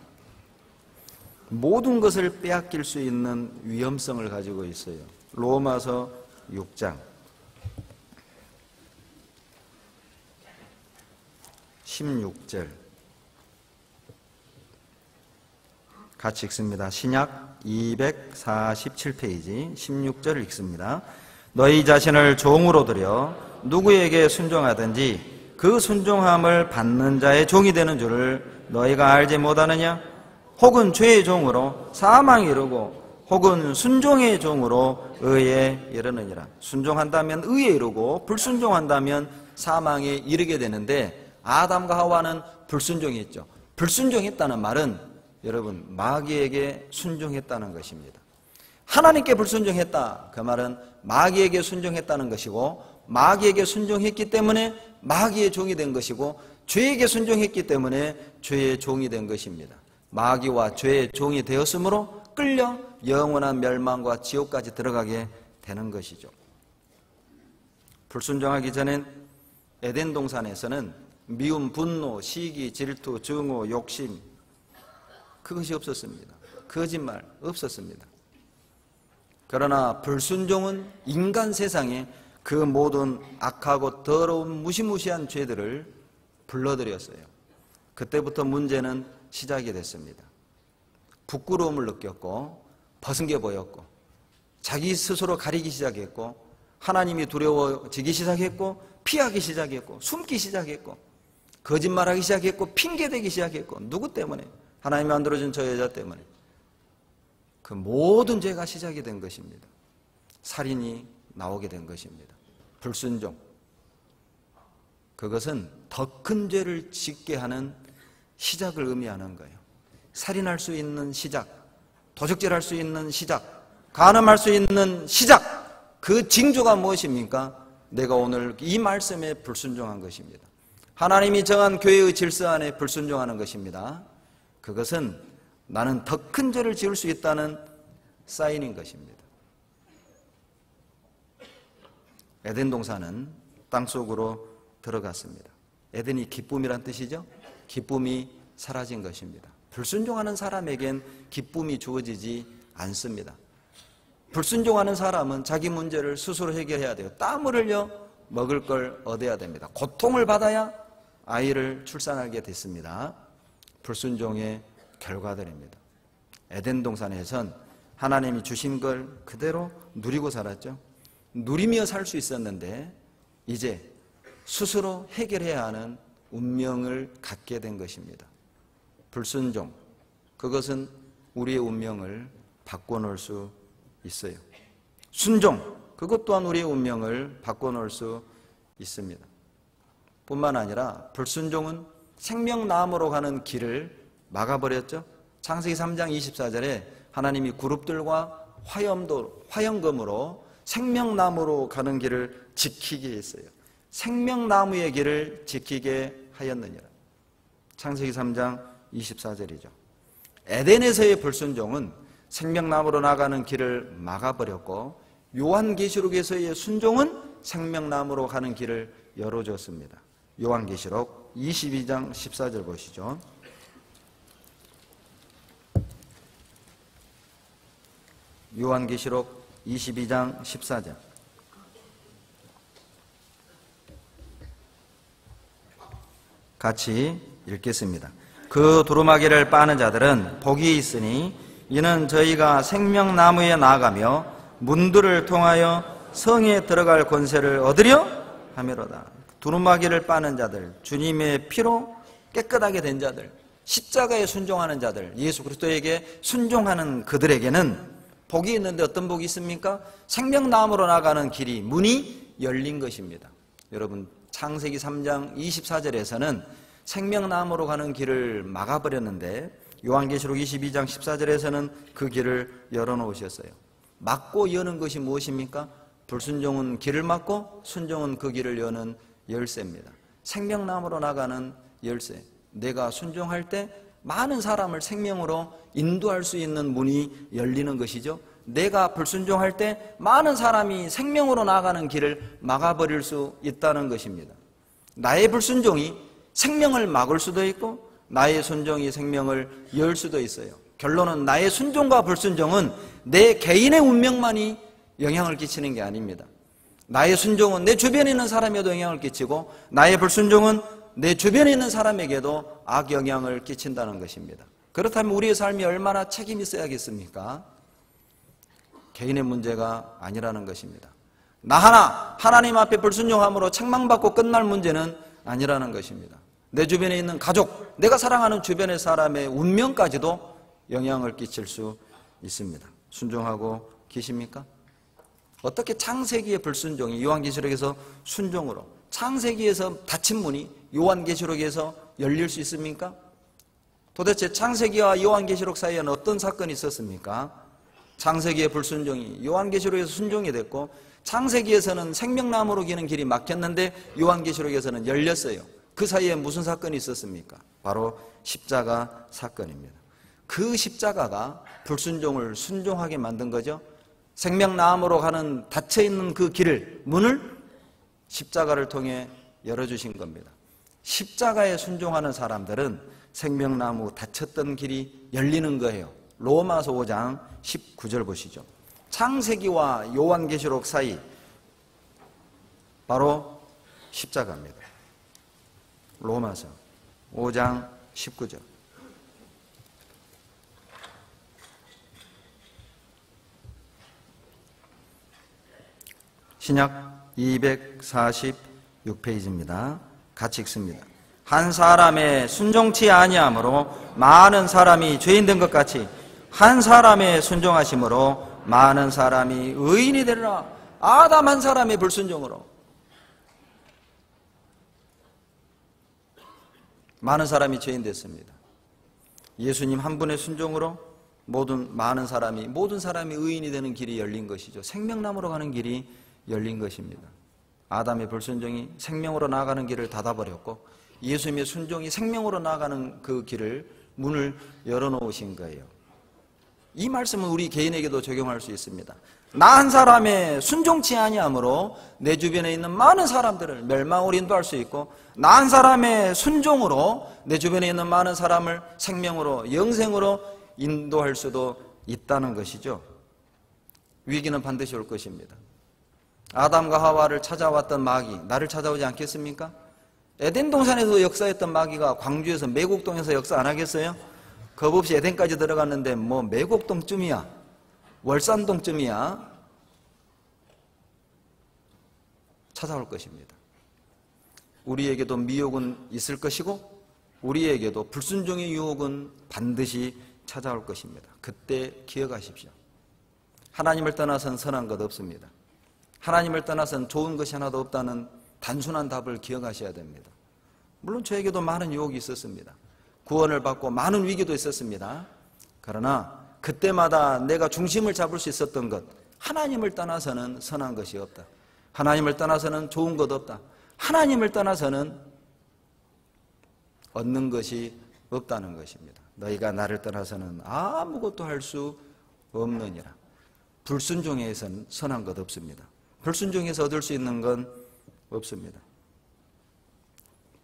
모든 것을 빼앗길 수 있는 위험성을 가지고 있어요. 로마서 6장 16절 같이 읽습니다. 신약 247페이지 16절을 읽습니다. 너희 자신을 종으로 들여 누구에게 순종하든지 그 순종함을 받는 자의 종이 되는 줄을 너희가 알지 못하느냐? 혹은 죄의 종으로 사망에 이르고 혹은 순종의 종으로 의에 이르느니라. 순종한다면 의에 이르고 불순종한다면 사망에 이르게 되는데, 아담과 하와는 불순종했죠. 불순종했다는 말은 여러분 마귀에게 순종했다는 것입니다. 하나님께 불순종했다, 그 말은 마귀에게 순종했다는 것이고, 마귀에게 순종했기 때문에 마귀의 종이 된 것이고, 죄에게 순종했기 때문에 죄의 종이 된 것입니다. 마귀와 죄의 종이 되었으므로 끌려 영원한 멸망과 지옥까지 들어가게 되는 것이죠. 불순종하기 전엔 에덴 동산에서는 미움, 분노, 시기, 질투, 증오, 욕심, 그것이 없었습니다. 거짓말 없었습니다. 그러나 불순종은 인간 세상에 그 모든 악하고 더러운 무시무시한 죄들을 불러들였어요. 그때부터 문제는 시작이 됐습니다. 부끄러움을 느꼈고 벗은 게 보였고 자기 스스로 가리기 시작했고 하나님이 두려워지기 시작했고 피하기 시작했고 숨기 시작했고 거짓말하기 시작했고 핑계대기 시작했고 누구 때문에? 하나님이 만들어준 저 여자 때문에. 그 모든 죄가 시작이 된 것입니다. 살인이 나오게 된 것입니다. 불순종. 그것은 더 큰 죄를 짓게 하는 시작을 의미하는 거예요. 살인할 수 있는 시작, 도적질할 수 있는 시작, 간음할 수 있는 시작. 그 징조가 무엇입니까? 내가 오늘 이 말씀에 불순종한 것입니다. 하나님이 정한 교회의 질서 안에 불순종하는 것입니다. 그것은 나는 더 큰 죄를 지을 수 있다는 사인인 것입니다. 에덴 동산은 땅속으로 들어갔습니다. 에덴이 기쁨이란 뜻이죠. 기쁨이 사라진 것입니다. 불순종하는 사람에겐 기쁨이 주어지지 않습니다. 불순종하는 사람은 자기 문제를 스스로 해결해야 돼요. 땀을 흘려 먹을 걸 얻어야 됩니다. 고통을 받아야 아이를 출산하게 됐습니다. 불순종의 결과들입니다. 에덴 동산에선 하나님이 주신 걸 그대로 누리고 살았죠. 누리며 살 수 있었는데 이제 스스로 해결해야 하는 운명을 갖게 된 것입니다. 불순종, 그것은 우리의 운명을 바꿔놓을 수 있어요. 순종, 그것 또한 우리의 운명을 바꿔놓을 수 있습니다. 뿐만 아니라 불순종은 생명나무로 가는 길을 막아버렸죠. 창세기 3장 24절에 하나님이 그룹들과 화염검으로 생명나무로 가는 길을 지키게 했어요. 생명나무의 길을 지키게 하였느니라. 창세기 3장 24절이죠. 에덴에서의 불순종은 생명나무로 나가는 길을 막아버렸고 요한계시록에서의 순종은 생명나무로 가는 길을 열어줬습니다. 요한계시록 22장 14절 보시죠. 요한계시록 22장 14절. 같이 읽겠습니다. 그 두루마기를 빠는 자들은 복이 있으니 이는 저희가 생명나무에 나아가며 문들을 통하여 성에 들어갈 권세를 얻으려 함이로다. 두루마기를 빠는 자들, 주님의 피로 깨끗하게 된 자들, 십자가에 순종하는 자들, 예수 그리스도에게 순종하는 그들에게는 복이 있는데 어떤 복이 있습니까? 생명나무로 나가는 길이, 문이 열린 것입니다. 여러분, 창세기 3장 24절에서는 생명나무로 가는 길을 막아버렸는데 요한계시록 22장 14절에서는 그 길을 열어놓으셨어요. 막고 여는 것이 무엇입니까? 불순종은 길을 막고 순종은 그 길을 여는 열쇠입니다. 생명나무로 나가는 열쇠. 내가 순종할 때 많은 사람을 생명으로 인도할 수 있는 문이 열리는 것이죠. 내가 불순종할 때 많은 사람이 생명으로 나가는 길을 막아버릴 수 있다는 것입니다. 나의 불순종이 생명을 막을 수도 있고 나의 순종이 생명을 열 수도 있어요. 결론은 나의 순종과 불순종은 내 개인의 운명만이 영향을 끼치는 게 아닙니다. 나의 순종은 내 주변에 있는 사람에도 영향을 끼치고 나의 불순종은 내 주변에 있는 사람에게도 악영향을 끼친다는 것입니다. 그렇다면 우리의 삶이 얼마나 책임이 있어야겠습니까? 개인의 문제가 아니라는 것입니다. 나 하나 하나님 앞에 불순종함으로 책망받고 끝날 문제는 아니라는 것입니다. 내 주변에 있는 가족, 내가 사랑하는 주변의 사람의 운명까지도 영향을 끼칠 수 있습니다. 순종하고 계십니까? 어떻게 창세기의 불순종이 요한계시록에서 순종으로, 창세기에서 닫힌 문이 요한계시록에서 열릴 수 있습니까? 도대체 창세기와 요한계시록 사이에는 어떤 사건이 있었습니까? 창세기의 불순종이 요한계시록에서 순종이 됐고 창세기에서는 생명나무로 기는 길이 막혔는데 요한계시록에서는 열렸어요. 그 사이에 무슨 사건이 있었습니까? 바로 십자가 사건입니다. 그 십자가가 불순종을 순종하게 만든 거죠. 생명나무로 가는 닫혀있는 그 길을, 문을 십자가를 통해 열어주신 겁니다. 십자가에 순종하는 사람들은 생명나무 닫혔던 길이 열리는 거예요. 로마서 5장 19절 보시죠. 창세기와 요한계시록 사이, 바로 십자가입니다. 로마서 5장 19절. 신약 246페이지입니다. 같이 읽습니다. 한 사람의 순종치 아니함으로 많은 사람이 죄인 된 것 같이 한 사람의 순종하심으로 많은 사람이 의인이 되리라. 아담 한 사람의 불순종으로 많은 사람이 죄인 됐습니다. 예수님 한 분의 순종으로 모든 사람이 의인이 되는 길이 열린 것이죠. 생명나무로 가는 길이 열린 것입니다. 아담의 불순종이 생명으로 나아가는 길을 닫아버렸고 예수님의 순종이 생명으로 나아가는 그 길을 문을 열어놓으신 거예요. 이 말씀은 우리 개인에게도 적용할 수 있습니다. 나 한 사람의 순종치 아니함으로 내 주변에 있는 많은 사람들을 멸망으로 인도할 수 있고 나 한 사람의 순종으로 내 주변에 있는 많은 사람을 생명으로 영생으로 인도할 수도 있다는 것이죠. 위기는 반드시 올 것입니다. 아담과 하와를 찾아왔던 마귀 나를 찾아오지 않겠습니까? 에덴 동산에서 역사했던 마귀가 광주에서 매곡동에서 역사 안 하겠어요? 겁 없이 에덴까지 들어갔는데 뭐 매곡동쯤이야 월산동쯤이야 찾아올 것입니다. 우리에게도 미혹은 있을 것이고 우리에게도 불순종의 유혹은 반드시 찾아올 것입니다. 그때 기억하십시오. 하나님을 떠나서는 선한 것 없습니다. 하나님을 떠나서는 좋은 것이 하나도 없다는 단순한 답을 기억하셔야 됩니다. 물론 저에게도 많은 유혹이 있었습니다. 구원을 받고 많은 위기도 있었습니다. 그러나 그때마다 내가 중심을 잡을 수 있었던 것, 하나님을 떠나서는 선한 것이 없다. 하나님을 떠나서는 좋은 것 없다. 하나님을 떠나서는 얻는 것이 없다는 것입니다. 너희가 나를 떠나서는 아무것도 할 수 없느니라. 불순종에서는 선한 것 없습니다. 불순종에서 얻을 수 있는 건 없습니다.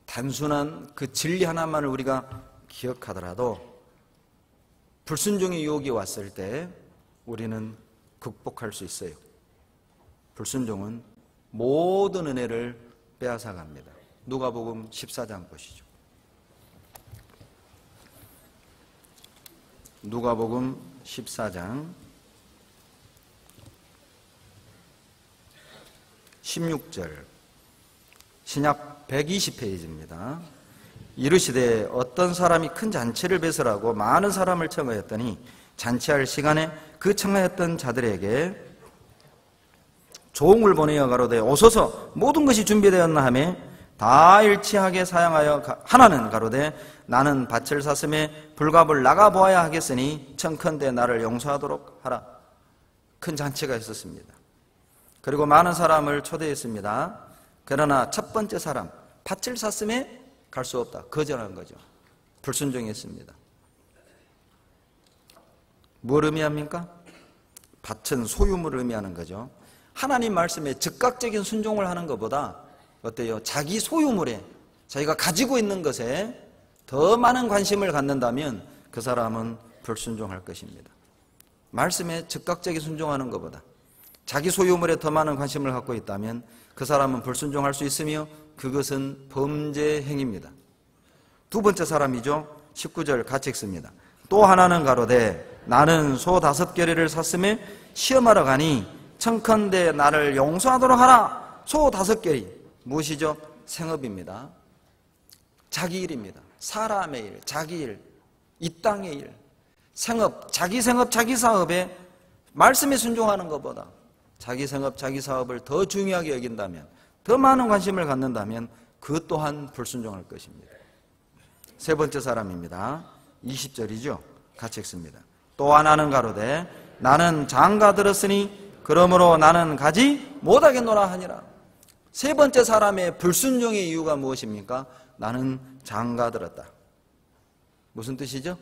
단순한 그 진리 하나만을 우리가 기억하더라도 불순종의 유혹이 왔을 때 우리는 극복할 수 있어요. 불순종은 모든 은혜를 빼앗아갑니다. 누가복음 14장 보시죠. 누가복음 14장 16절 신약 120페이지입니다. 이르시되 어떤 사람이 큰 잔치를 베설하고 많은 사람을 청하였더니 잔치할 시간에 그 청하였던 자들에게 종을 보내어 가로되 오소서 모든 것이 준비되었나 하며 다 일치하게 사양하여 하나는 가로되 나는 밭을 샀음에 불갑을 나가 보아야 하겠으니 청컨대 나를 용서하도록 하라. 큰 잔치가 있었습니다. 그리고 많은 사람을 초대했습니다. 그러나 첫 번째 사람 밭을 샀음에 갈 수 없다. 거절한 거죠. 불순종했습니다. 뭘 의미합니까? 밭은 소유물을 의미하는 거죠. 하나님 말씀에 즉각적인 순종을 하는 것보다 어때요? 자기 소유물에 자기가 가지고 있는 것에 더 많은 관심을 갖는다면 그 사람은 불순종할 것입니다. 말씀에 즉각적인 순종하는 것보다 자기 소유물에 더 많은 관심을 갖고 있다면 그 사람은 불순종할 수 있으며 그것은 범죄 행위입니다. 두 번째 사람이죠. 19절 같이 읽습니다. 또 하나는 가로되 나는 소 5개를 샀음에 시험하러 가니 청컨대 나를 용서하도록 하라. 소 5개리 무엇이죠? 생업입니다. 자기 일입니다. 사람의 일, 자기 일, 이 땅의 일, 생업, 자기 사업에 말씀에 순종하는 것보다 자기 생업, 자기 사업을 더 중요하게 여긴다면, 더 많은 관심을 갖는다면 그 또한 불순종할 것입니다. 세 번째 사람입니다. 20절이죠. 같이 읽습니다. 또 하나는 가로되 나는 장가 들었으니 그러므로 나는 가지 못하겠노라 하니라. 세 번째 사람의 불순종의 이유가 무엇입니까? 나는 장가 들었다. 무슨 뜻이죠?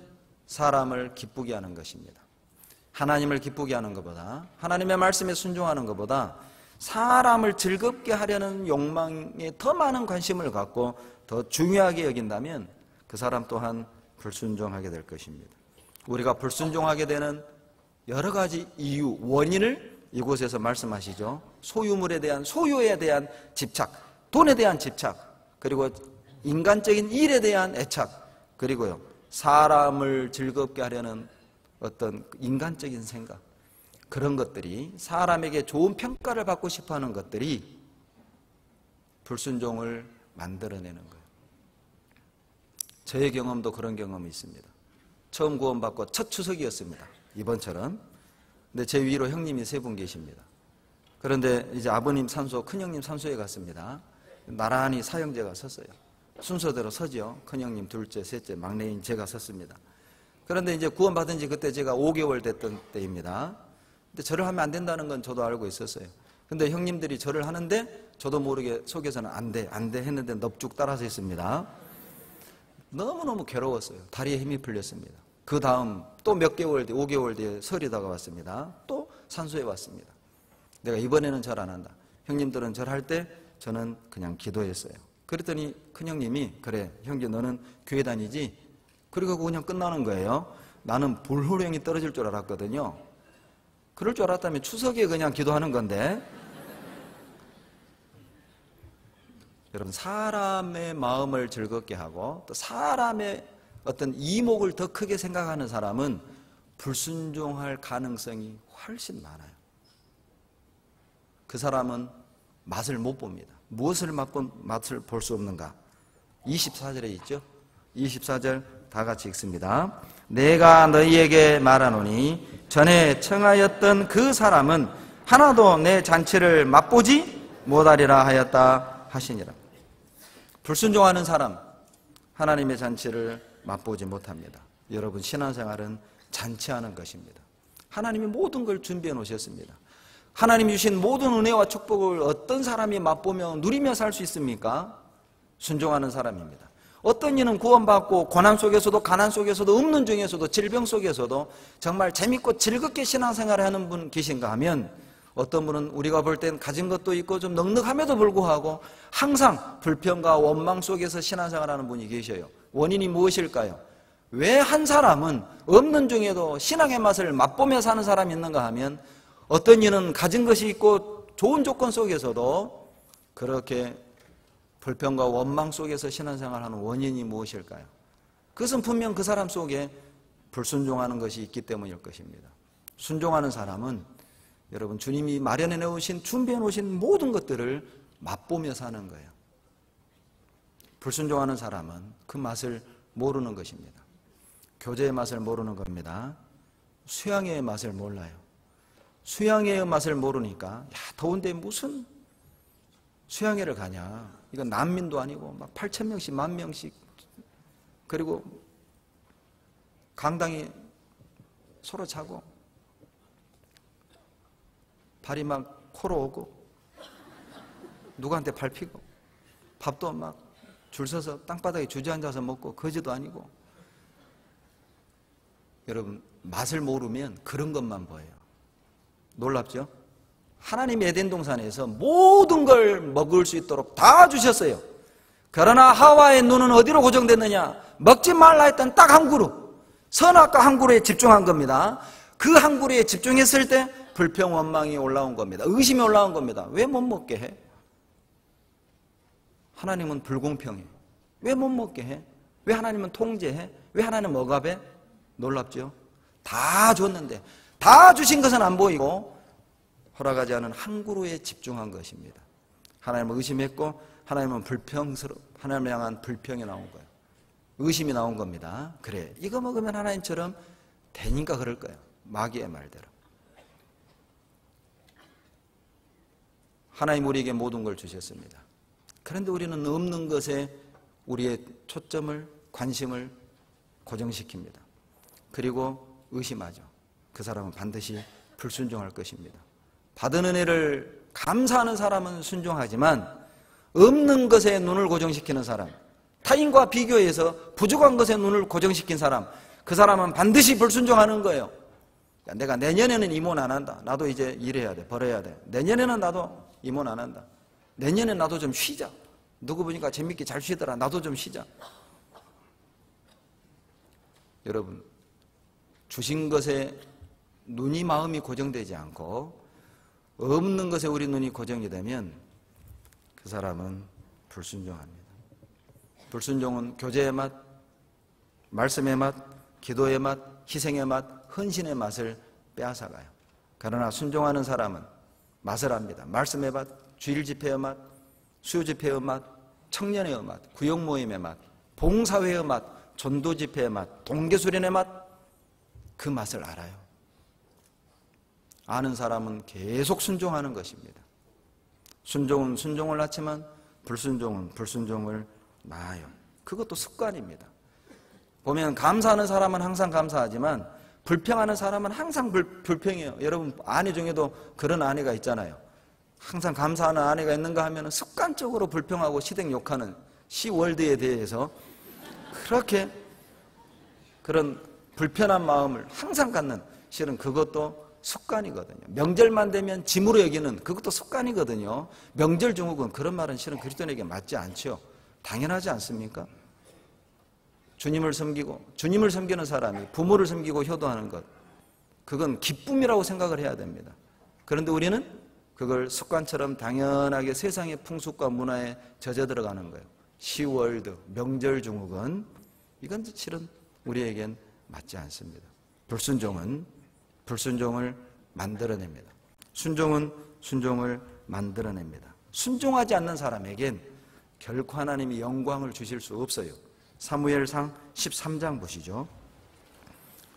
사람을 기쁘게 하는 것입니다. 하나님을 기쁘게 하는 것보다, 하나님의 말씀에 순종하는 것보다 사람을 즐겁게 하려는 욕망에 더 많은 관심을 갖고 더 중요하게 여긴다면 그 사람 또한 불순종하게 될 것입니다. 우리가 불순종하게 되는 여러 가지 이유, 원인을 이곳에서 말씀하시죠. 소유물에 대한, 소유에 대한 집착, 돈에 대한 집착, 그리고 인간적인 일에 대한 애착, 그리고요 사람을 즐겁게 하려는 어떤 인간적인 생각, 그런 것들이, 사람에게 좋은 평가를 받고 싶어하는 것들이 불순종을 만들어내는 거예요. 저의 경험도 그런 경험이 있습니다. 처음 구원받고 첫 추석이었습니다. 이번처럼. 근데 제 위로 형님이 3분 계십니다. 그런데 이제 아버님 산소, 큰형님 산소에 갔습니다. 나란히 사형제가 섰어요. 순서대로 서죠. 큰형님 둘째, 셋째, 막내인 제가 섰습니다. 그런데 이제 구원받은 지 그때 제가 5개월 됐던 때입니다. 근데 절을 하면 안 된다는 건 저도 알고 있었어요. 근데 형님들이 절을 하는데 저도 모르게 속에서는 안 돼 했는데 넙죽 따라서 했습니다. 너무너무 괴로웠어요. 다리에 힘이 풀렸습니다. 그 다음 또 몇 개월 뒤, 5개월 뒤에 설이 다가왔습니다. 또 산소에 왔습니다. 내가 이번에는 절 안 한다. 형님들은 절할 때 저는 그냥 기도했어요. 그랬더니 큰형님이, 그래 형제 너는 교회 다니지? 그리고 그냥 끝나는 거예요. 나는 불호령이 떨어질 줄 알았거든요. 그럴 줄 알았다면 추석에 그냥 기도하는 건데. 여러분, 사람의 마음을 즐겁게 하고 또 사람의 어떤 이목을 더 크게 생각하는 사람은 불순종할 가능성이 훨씬 많아요. 그 사람은 맛을 못 봅니다. 무엇을 맛을 볼 수 없는가? 24절에 있죠? 24절 다 같이 읽습니다. 내가 너희에게 말하노니 전에 청하였던 그 사람은 하나도 내 잔치를 맛보지 못하리라 하였다 하시니라. 불순종하는 사람, 하나님의 잔치를 맛보지 못합니다. 여러분, 신앙생활은 잔치하는 것입니다. 하나님이 모든 걸 준비해 놓으셨습니다. 하나님이 주신 모든 은혜와 축복을 어떤 사람이 맛보며 누리며 살 수 있습니까? 순종하는 사람입니다. 어떤 이는 구원받고 고난 속에서도, 가난 속에서도, 없는 중에서도, 질병 속에서도 정말 재밌고 즐겁게 신앙생활을 하는 분 계신가 하면, 어떤 분은 우리가 볼 땐 가진 것도 있고 좀 넉넉함에도 불구하고 항상 불평과 원망 속에서 신앙생활하는 분이 계셔요. 원인이 무엇일까요? 왜 한 사람은 없는 중에도 신앙의 맛을 맛보며 사는 사람이 있는가 하면, 어떤 이는 가진 것이 있고 좋은 조건 속에서도 그렇게 불평과 원망 속에서 신앙생활하는 원인이 무엇일까요? 그것은 분명 그 사람 속에 불순종하는 것이 있기 때문일 것입니다. 순종하는 사람은 여러분, 주님이 마련해 놓으신, 준비해 놓으신 모든 것들을 맛보며 사는 거예요. 불순종하는 사람은 그 맛을 모르는 것입니다. 교제의 맛을 모르는 겁니다. 수양회의 맛을 몰라요. 수양회의 맛을 모르니까, 야, 더운데 무슨 수양회를 가냐. 이건 난민도 아니고 막 8,000명씩, 10,000명씩, 그리고 강당이 서로 차고 발이 막 코로 오고 누구한테 밟히고 밥도 막 줄 서서 땅바닥에 주저앉아서 먹고, 거지도 아니고. 여러분, 맛을 모르면 그런 것만 보여요. 놀랍죠? 하나님이 에덴 동산에서 모든 걸 먹을 수 있도록 다 주셨어요. 그러나 하와의 눈은 어디로 고정됐느냐? 먹지 말라 했던 딱 한 그루, 선악과 한 그루에 집중한 겁니다. 그 한 그루에 집중했을 때 불평, 원망이 올라온 겁니다. 의심이 올라온 겁니다. 왜 못 먹게 해? 하나님은 불공평해. 왜 못 먹게 해? 왜 하나님은 통제해? 왜 하나님은 억압해? 놀랍죠? 다 줬는데, 다 주신 것은 안 보이고 허락하지 않은 한 그루에 집중한 것입니다. 하나님은 의심했고, 하나님은 하나님을 향한 불평이 나온 거예요. 의심이 나온 겁니다. 그래, 이거 먹으면 하나님처럼 되니까 그럴 거예요. 마귀의 말대로. 하나님 우리에게 모든 걸 주셨습니다. 그런데 우리는 없는 것에 우리의 초점을, 관심을 고정시킵니다. 그리고 의심하죠. 그 사람은 반드시 불순종할 것입니다. 받은 은혜를 감사하는 사람은 순종하지만, 없는 것에 눈을 고정시키는 사람, 타인과 비교해서 부족한 것에 눈을 고정시킨 사람, 그 사람은 반드시 불순종하는 거예요. 야, 내가 내년에는 임원 안 한다. 나도 이제 일해야 돼. 벌어야 돼. 내년에는 나도 임원 안 한다. 내년에 나도 좀 쉬자. 누구 보니까 재밌게 잘 쉬더라. 나도 좀 쉬자. 여러분, 주신 것에 눈이, 마음이 고정되지 않고 없는 것에 우리 눈이 고정이 되면 그 사람은 불순종합니다. 불순종은 교제의 맛, 말씀의 맛, 기도의 맛, 희생의 맛, 헌신의 맛을 빼앗아가요. 그러나 순종하는 사람은 맛을 압니다. 말씀의 맛, 주일 집회의 맛, 수요 집회의 맛, 청년의 맛, 구역 모임의 맛, 봉사회의 맛, 전도 집회의 맛, 동계수련의 맛, 그 맛을 알아요. 아는 사람은 계속 순종하는 것입니다. 순종은 순종을 낳지만 불순종은 불순종을 낳아요. 그것도 습관입니다. 보면 감사하는 사람은 항상 감사하지만 불평하는 사람은 항상 불평해요. 여러분 아내 중에도 그런 아내가 있잖아요. 항상 감사하는 아내가 있는가 하면 습관적으로 불평하고 시댁 욕하는 시월드에 대해서 그렇게 그런 불편한 마음을 항상 갖는, 실은 그것도 습관이거든요. 명절만 되면 짐으로 여기는 그것도 습관이거든요. 명절 증후군, 그런 말은 실은 그리스도인에게 맞지 않죠. 당연하지 않습니까? 주님을 섬기는 사람이 부모를 섬기고 효도하는 것, 그건 기쁨이라고 생각을 해야 됩니다. 그런데 우리는 그걸 습관처럼 당연하게 세상의 풍습과 문화에 젖어 들어가는 거예요. 시월드, 명절 증후군, 이건 실은 우리에겐 맞지 않습니다. 불순종은 불순종을 만들어냅니다. 순종은 순종을 만들어냅니다. 순종하지 않는 사람에겐 결코 하나님이 영광을 주실 수 없어요. 사무엘상 13장 보시죠.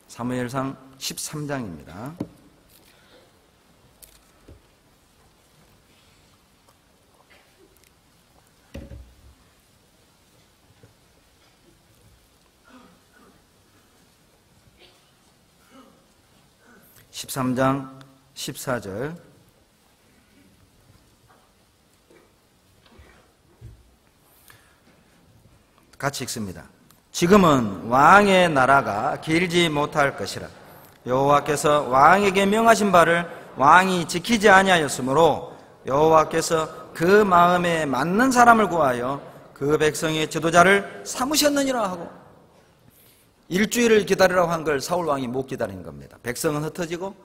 사무엘상 13장입니다. (13장) 14절 같이 읽습니다. 지금은 왕의 나라가 길지 못할 것이라. 여호와께서 왕에게 명하신 바를 왕이 지키지 아니하였으므로 여호와께서 그 마음에 맞는 사람을 구하여 그 백성의 지도자를 삼으셨느니라 하고, 일주일을 기다리라고 한 걸 사울 왕이 못 기다린 겁니다. 백성은 흩어지고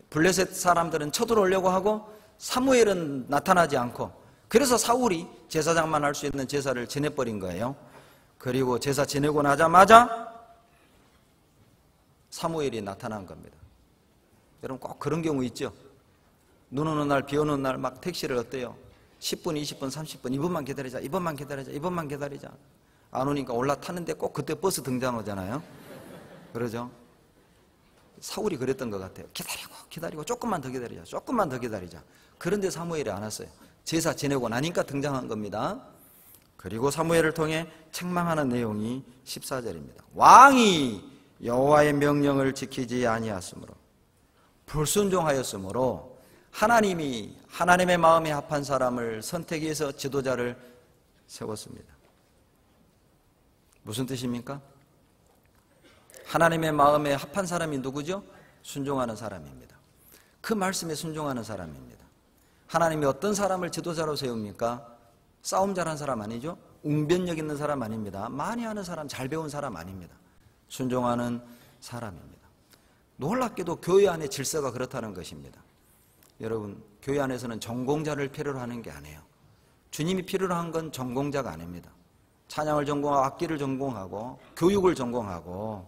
블레셋 사람들은 쳐들어오려고 하고 사무엘은 나타나지 않고, 그래서 사울이 제사장만 할 수 있는 제사를 지내버린 거예요. 그리고 제사 지내고 나자마자 사무엘이 나타난 겁니다. 여러분 꼭 그런 경우 있죠. 눈 오는 날, 비 오는 날 막 택시를 어때요? 10분, 20분, 30분, 이번만 기다리자, 이번만 기다리자, 이번만 기다리자. 안 오니까 올라탔는데 꼭 그때 버스 등장하잖아요. 그러죠? 사울이 그랬던 것 같아요. 기다리고 조금만 더 기다리자, 조금만 더 기다리자. 그런데 사무엘이 안 왔어요. 제사 지내고 나니까 등장한 겁니다. 그리고 사무엘을 통해 책망하는 내용이 14절입니다. 왕이 여호와의 명령을 지키지 아니하였으므로, 불순종하였으므로 하나님이 하나님의 마음에 합한 사람을 선택해서 지도자를 세웠습니다. 무슨 뜻입니까? 하나님의 마음에 합한 사람이 누구죠? 순종하는 사람입니다. 그 말씀에 순종하는 사람입니다. 하나님이 어떤 사람을 지도자로 세웁니까? 싸움 잘하는 사람 아니죠? 웅변력 있는 사람 아닙니다. 많이 하는 사람, 잘 배운 사람 아닙니다. 순종하는 사람입니다. 놀랍게도 교회 안의 질서가 그렇다는 것입니다. 여러분, 교회 안에서는 전공자를 필요로 하는 게 아니에요. 주님이 필요로 한 건 전공자가 아닙니다. 찬양을 전공하고 악기를 전공하고 교육을 전공하고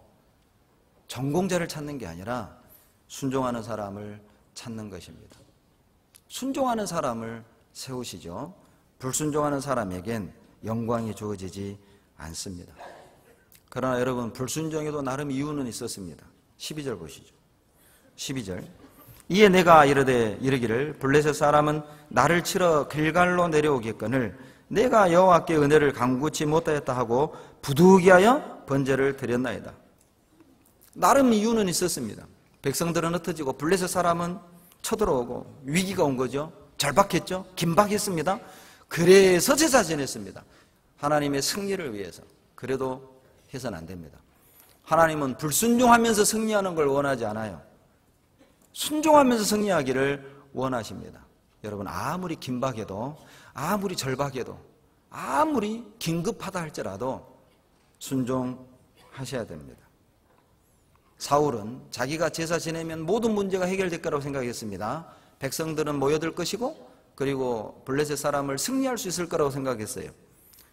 전공자를 찾는 게 아니라 순종하는 사람을 찾는 것입니다. 순종하는 사람을 세우시죠. 불순종하는 사람에겐 영광이 주어지지 않습니다. 그러나 여러분, 불순종에도 나름 이유는 있었습니다. 12절 보시죠. 12절. 이에 내가 이르기를 블레셋 사람은 나를 치러 길갈로 내려오겠거늘 내가 여호와께 은혜를 간구치 못하였다 하고 부득이하여 번제를 드렸나이다. 나름 이유는 있었습니다. 백성들은 흩어지고 블레셋 사람은 쳐들어오고 위기가 온 거죠. 절박했죠. 긴박했습니다. 그래서 제사 지냈습니다. 하나님의 승리를 위해서. 그래도 해서는 안 됩니다. 하나님은 불순종하면서 승리하는 걸 원하지 않아요. 순종하면서 승리하기를 원하십니다. 여러분, 아무리 긴박해도, 아무리 절박해도, 아무리 긴급하다 할지라도 순종하셔야 됩니다. 사울은 자기가 제사 지내면 모든 문제가 해결될 거라고 생각했습니다. 백성들은 모여들 것이고 그리고 블레셋 사람을 승리할 수 있을 거라고 생각했어요.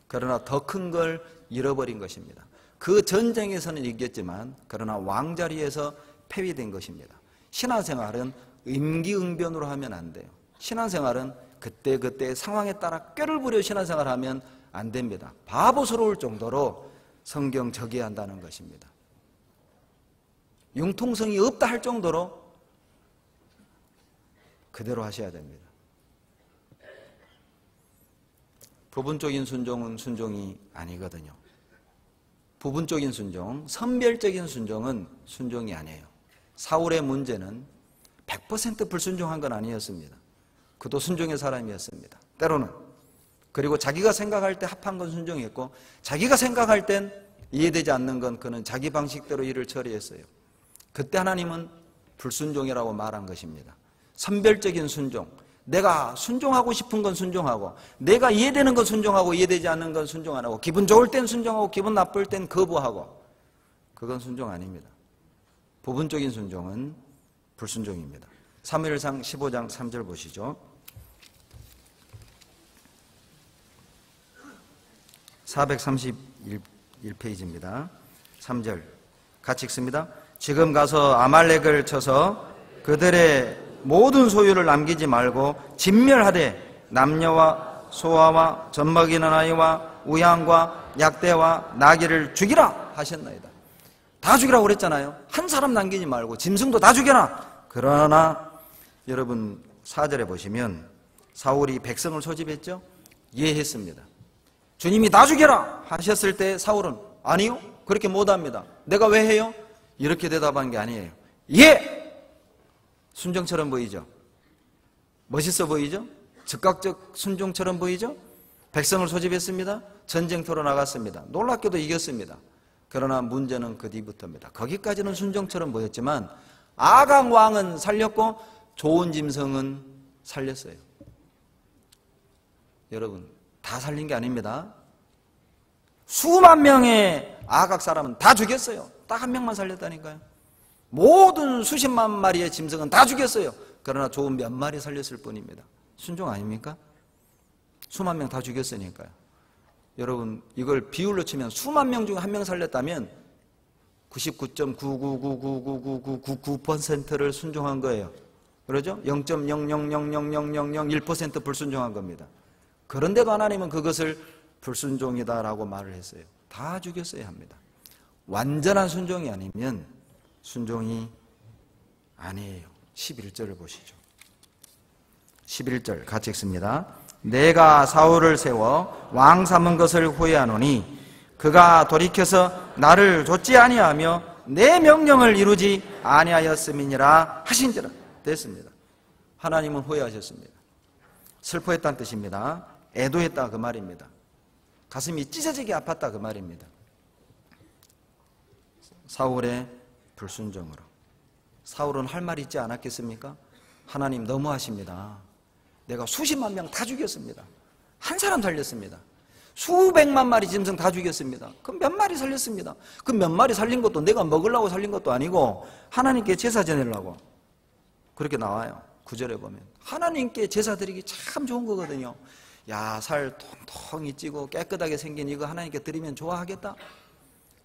그러나 더 큰 걸 잃어버린 것입니다. 그 전쟁에서는 이겼지만 그러나 왕자리에서 패배된 것입니다. 신앙생활은 임기응변으로 하면 안 돼요. 신앙생활은 그때그때 상황에 따라 꾀를 부려 신앙생활을 하면 안 됩니다. 바보스러울 정도로 성경 적용한다는 것입니다. 융통성이 없다 할 정도로 그대로 하셔야 됩니다. 부분적인 순종은 순종이 아니거든요. 부분적인 순종, 선별적인 순종은 순종이 아니에요. 사울의 문제는 100% 불순종한 건 아니었습니다. 그도 순종의 사람이었습니다. 때로는. 그리고 자기가 생각할 때 합한 건 순종했고 자기가 생각할 땐 이해되지 않는 건 그는 자기 방식대로 일을 처리했어요. 그때 하나님은 불순종이라고 말한 것입니다. 선별적인 순종. 내가 순종하고 싶은 건 순종하고 내가 이해되는 건 순종하고 이해되지 않는 건 순종 안 하고 기분 좋을 땐 순종하고 기분 나쁠 땐 거부하고 그건 순종 아닙니다. 부분적인 순종은 불순종입니다. 사무엘상 15장 3절 보시죠. 431페이지입니다. 3절 같이 읽습니다. 지금 가서 아말렉을 쳐서 그들의 모든 소유를 남기지 말고 진멸하되 남녀와 소아와 젖먹이는 아이와 우양과 약대와 나귀를 죽이라 하셨나이다. 다 죽이라고 그랬잖아요. 한 사람 남기지 말고 짐승도 다 죽여라. 그러나 여러분 4절에 보시면 사울이 백성을 소집했죠. 이해했습니다. 주님이 다 죽여라 하셨을 때 사울은 아니요 그렇게 못합니다. 내가 왜 해요? 이렇게 대답한 게 아니에요. 예! 순종처럼 보이죠? 멋있어 보이죠? 즉각적 순종처럼 보이죠? 백성을 소집했습니다. 전쟁터로 나갔습니다. 놀랍게도 이겼습니다. 그러나 문제는 그 뒤부터입니다. 거기까지는 순종처럼 보였지만 아각 왕은 살렸고 좋은 짐승은 살렸어요. 여러분 다 살린 게 아닙니다. 수만 명의 아각 사람은 다 죽였어요. 딱 한 명만 살렸다니까요. 모든 수십만 마리의 짐승은 다 죽였어요. 그러나 좋은 몇 마리 살렸을 뿐입니다. 순종 아닙니까? 수만 명 다 죽였으니까요. 여러분 이걸 비율로 치면 수만 명 중에 한 명 살렸다면 99.999999999%를 순종한 거예요. 그러죠? 0.000000001% 불순종한 겁니다. 그런데도 하나님은 그것을 불순종이다라고 말을 했어요. 다 죽였어야 합니다. 완전한 순종이 아니면 순종이 아니에요. 11절을 보시죠. 11절 같이 읽습니다. 내가 사울을 세워 왕 삼은 것을 후회하노니 그가 돌이켜서 나를 좇지 아니하며 내 명령을 이루지 아니하였음이니라 하신지라. 됐습니다. 하나님은 후회하셨습니다. 슬퍼했다는 뜻입니다. 애도했다 그 말입니다. 가슴이 찢어지게 아팠다 그 말입니다. 사울의 불순종으로. 사울은 할 말이 있지 않았겠습니까? 하나님 너무하십니다. 내가 수십만 명 다 죽였습니다. 한 사람 살렸습니다. 수백만 마리 짐승 다 죽였습니다. 그럼 몇 마리 살렸습니다. 그 몇 마리 살린 것도 내가 먹으려고 살린 것도 아니고 하나님께 제사 지내려고. 그렇게 나와요. 9절에 보면 하나님께 제사 드리기 참 좋은 거거든요. 야, 살 통통이 찌고 깨끗하게 생긴 이거 하나님께 드리면 좋아하겠다?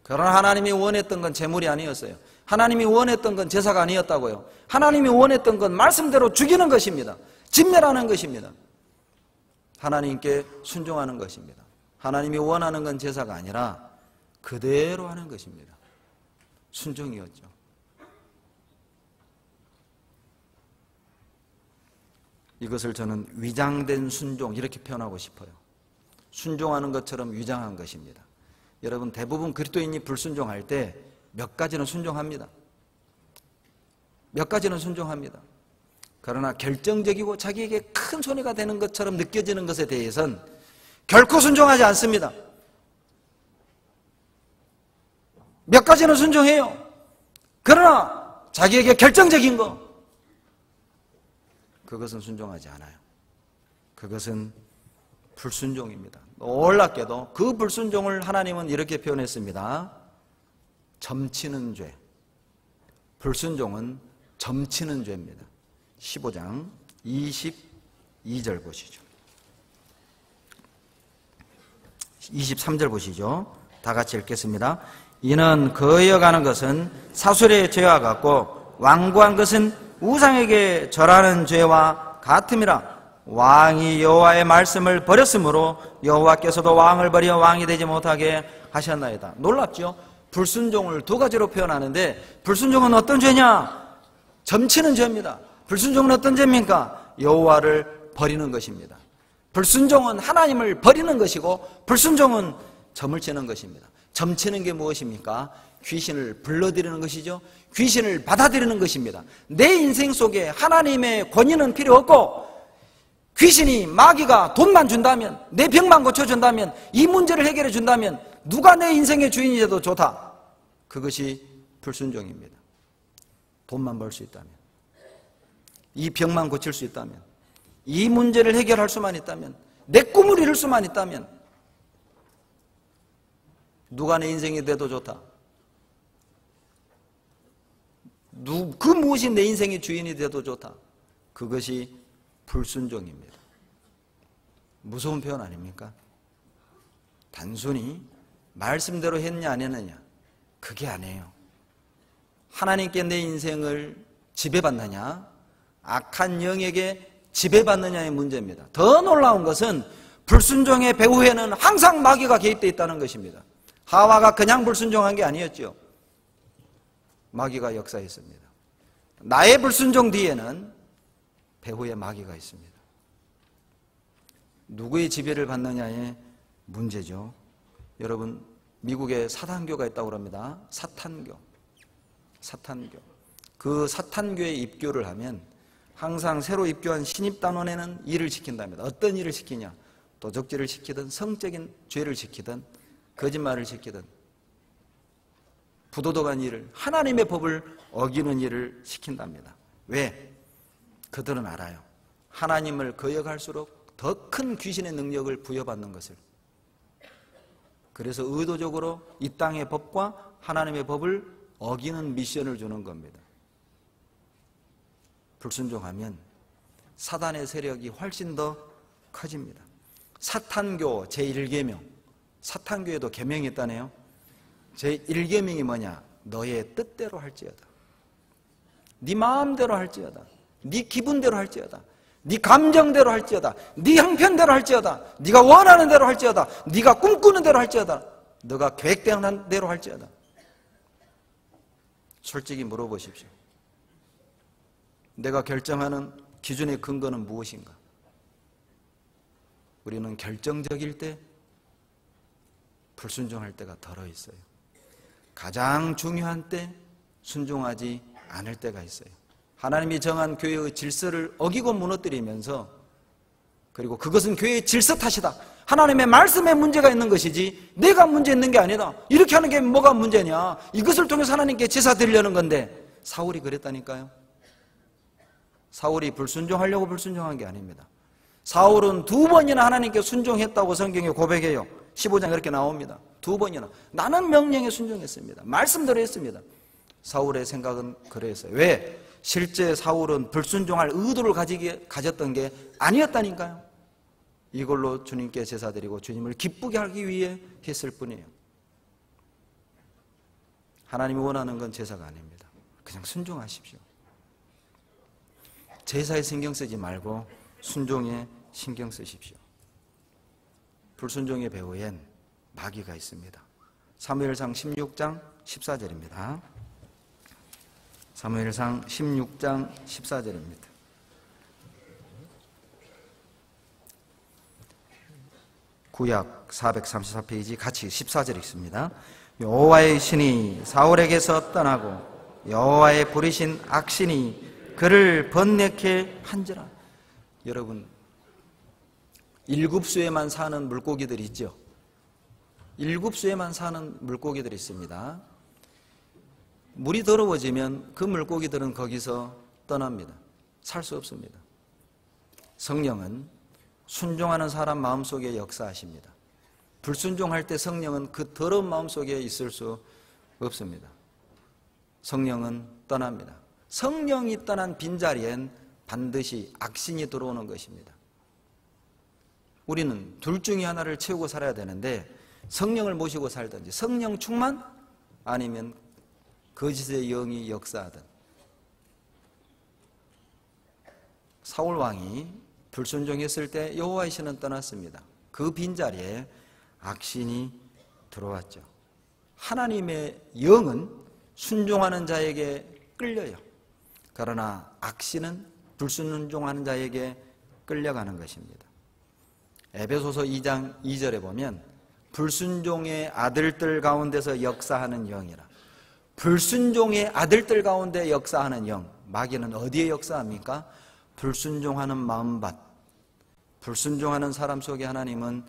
그러나 하나님이 원했던 건 제물이 아니었어요. 하나님이 원했던 건 제사가 아니었다고요. 하나님이 원했던 건 말씀대로 죽이는 것입니다. 진멸하는 것입니다. 하나님께 순종하는 것입니다. 하나님이 원하는 건 제사가 아니라 그대로 하는 것입니다. 순종이었죠. 이것을 저는 위장된 순종 이렇게 표현하고 싶어요. 순종하는 것처럼 위장한 것입니다. 여러분 대부분 그리스도인이 불순종할 때 몇 가지는 순종합니다. 몇 가지는 순종합니다. 그러나 결정적이고 자기에게 큰 손해가 되는 것처럼 느껴지는 것에 대해서는 결코 순종하지 않습니다. 몇 가지는 순종해요. 그러나 자기에게 결정적인 거 그것은 순종하지 않아요. 그것은 불순종입니다. 놀랍게도 그 불순종을 하나님은 이렇게 표현했습니다. 점치는 죄. 불순종은 점치는 죄입니다. 15장 22절 보시죠. 23절 보시죠. 다 같이 읽겠습니다. 이는 거여가는 것은 사술의 죄와 같고 완고한 것은 우상에게 절하는 죄와 같음이라. 왕이 여호와의 말씀을 버렸으므로 여호와께서도 왕을 버려 왕이 되지 못하게 하셨나이다. 놀랍죠? 불순종을 두 가지로 표현하는데, 불순종은 어떤 죄냐? 점치는 죄입니다. 불순종은 어떤 죄입니까? 여호와를 버리는 것입니다. 불순종은 하나님을 버리는 것이고, 불순종은 점을 치는 것입니다. 점치는 게 무엇입니까? 귀신을 불러들이는 것이죠. 귀신을 받아들이는 것입니다. 내 인생 속에 하나님의 권위는 필요 없고, 귀신이, 마귀가 돈만 준다면, 내 병만 고쳐준다면, 이 문제를 해결해 준다면 누가 내 인생의 주인이 돼도 좋다. 그것이 불순종입니다. 돈만 벌 수 있다면, 이 병만 고칠 수 있다면, 이 문제를 해결할 수만 있다면, 내 꿈을 이룰 수만 있다면 누가 내 인생이 돼도 좋다. 그 무엇이 내 인생의 주인이 돼도 좋다. 그것이 불순종입니다. 무서운 표현 아닙니까? 단순히 말씀대로 했냐 안 했느냐, 그게 아니에요. 하나님께 내 인생을 지배받느냐, 악한 영에게 지배받느냐의 문제입니다. 더 놀라운 것은 불순종의 배후에는 항상 마귀가 개입되어 있다는 것입니다. 하와가 그냥 불순종한 게 아니었죠. 마귀가 역사했습니다. 나의 불순종 뒤에는 배후에 마귀가 있습니다. 누구의 지배를 받느냐의 문제죠. 여러분, 미국에 사탄교가 있다고 합니다. 사탄교. 그 사탄교에 입교를 하면 항상 새로 입교한 신입단원에는 일을 시킨답니다. 어떤 일을 시키냐? 도적질을 시키든, 성적인 죄를 시키든, 거짓말을 시키든, 부도덕한 일을, 하나님의 법을 어기는 일을 시킨답니다. 왜? 그들은 알아요. 하나님을 거역할수록 더 큰 귀신의 능력을 부여받는 것을. 그래서 의도적으로 이 땅의 법과 하나님의 법을 어기는 미션을 주는 겁니다. 불순종하면 사단의 세력이 훨씬 더 커집니다. 사탄교 제1계명, 사탄교에도 계명이 있다네요. 제1계명이 뭐냐? 너의 뜻대로 할지어다. 네 마음대로 할지어다. 네 기분대로 할지어다. 네 감정대로 할지어다. 네 형편대로 할지어다. 네가 원하는 대로 할지어다. 네가 꿈꾸는 대로 할지어다. 너가 계획된 대로 할지어다. 솔직히 물어보십시오. 내가 결정하는 기준의 근거는 무엇인가? 우리는 결정적일 때, 불순종할 때가 덜어 있어요. 가장 중요한 때 순종하지 않을 때가 있어요. 하나님이 정한 교회의 질서를 어기고 무너뜨리면서, 그리고 그것은 교회의 질서 탓이다. 하나님의 말씀에 문제가 있는 것이지 내가 문제 있는 게 아니다. 이렇게 하는 게 뭐가 문제냐? 이것을 통해서 하나님께 제사 드리려는 건데. 사울이 그랬다니까요. 사울이 불순종하려고 불순종한 게 아닙니다. 사울은 2번이나 하나님께 순종했다고 성경에 고백해요. 15장에 그렇게 나옵니다. 2번이나. 나는 명령에 순종했습니다. 말씀대로 했습니다. 사울의 생각은 그랬어요. 왜? 실제 사울은 불순종할 의도를 가졌던 게 아니었다니까요. 이걸로 주님께 제사드리고 주님을 기쁘게 하기 위해 했을 뿐이에요. 하나님이 원하는 건 제사가 아닙니다. 그냥 순종하십시오. 제사에 신경 쓰지 말고 순종에 신경 쓰십시오. 불순종의 배후엔 마귀가 있습니다. 사무엘상 16장 14절입니다. 사무엘상 16장 14절입니다. 구약 434페이지 같이 14절 읽습니다. 여호와의 신이 사울에게서 떠나고 여호와의 부리신 악신이 그를 번뇌케 한지라. 여러분, 일곱수에만 사는 물고기들이 있죠. 일곱수에만 사는 물고기들이 있습니다. 물이 더러워지면 그 물고기들은 거기서 떠납니다. 살 수 없습니다. 성령은 순종하는 사람 마음속에 역사하십니다. 불순종할 때 성령은 그 더러운 마음속에 있을 수 없습니다. 성령은 떠납니다. 성령이 떠난 빈자리엔 반드시 악신이 들어오는 것입니다. 우리는 둘 중에 하나를 채우고 살아야 되는데, 성령을 모시고 살든지 성령 충만, 아니면 거짓의 영이 역사하든 사울 왕이 불순종했을 때 여호와의 신은 떠났습니다. 그 빈자리에 악신이 들어왔죠. 하나님의 영은 순종하는 자에게 끌려요. 그러나 악신은 불순종하는 자에게 끌려가는 것입니다. 에베소서 2장 2절에 보면 불순종의 아들들 가운데서 역사하는 영이라. 불순종의 아들들 가운데 역사하는 영. 마귀는 어디에 역사합니까? 불순종하는 마음밭, 불순종하는 사람 속에 하나님은,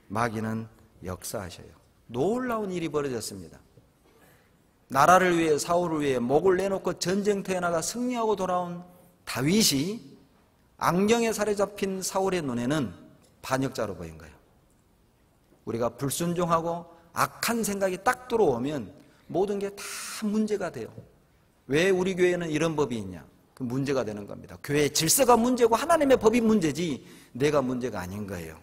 마귀는 역사하셔요. 놀라운 일이 벌어졌습니다. 나라를 위해, 사울을 위해 목을 내놓고 전쟁터에 나가 승리하고 돌아온 다윗이 악령에 사로잡힌 사울의 눈에는 반역자로 보인 거예요. 우리가 불순종하고 악한 생각이 딱 들어오면 모든 게 다 문제가 돼요. 왜 우리 교회는 이런 법이 있냐? 그 문제가 되는 겁니다. 교회의 질서가 문제고 하나님의 법이 문제지 내가 문제가 아닌 거예요.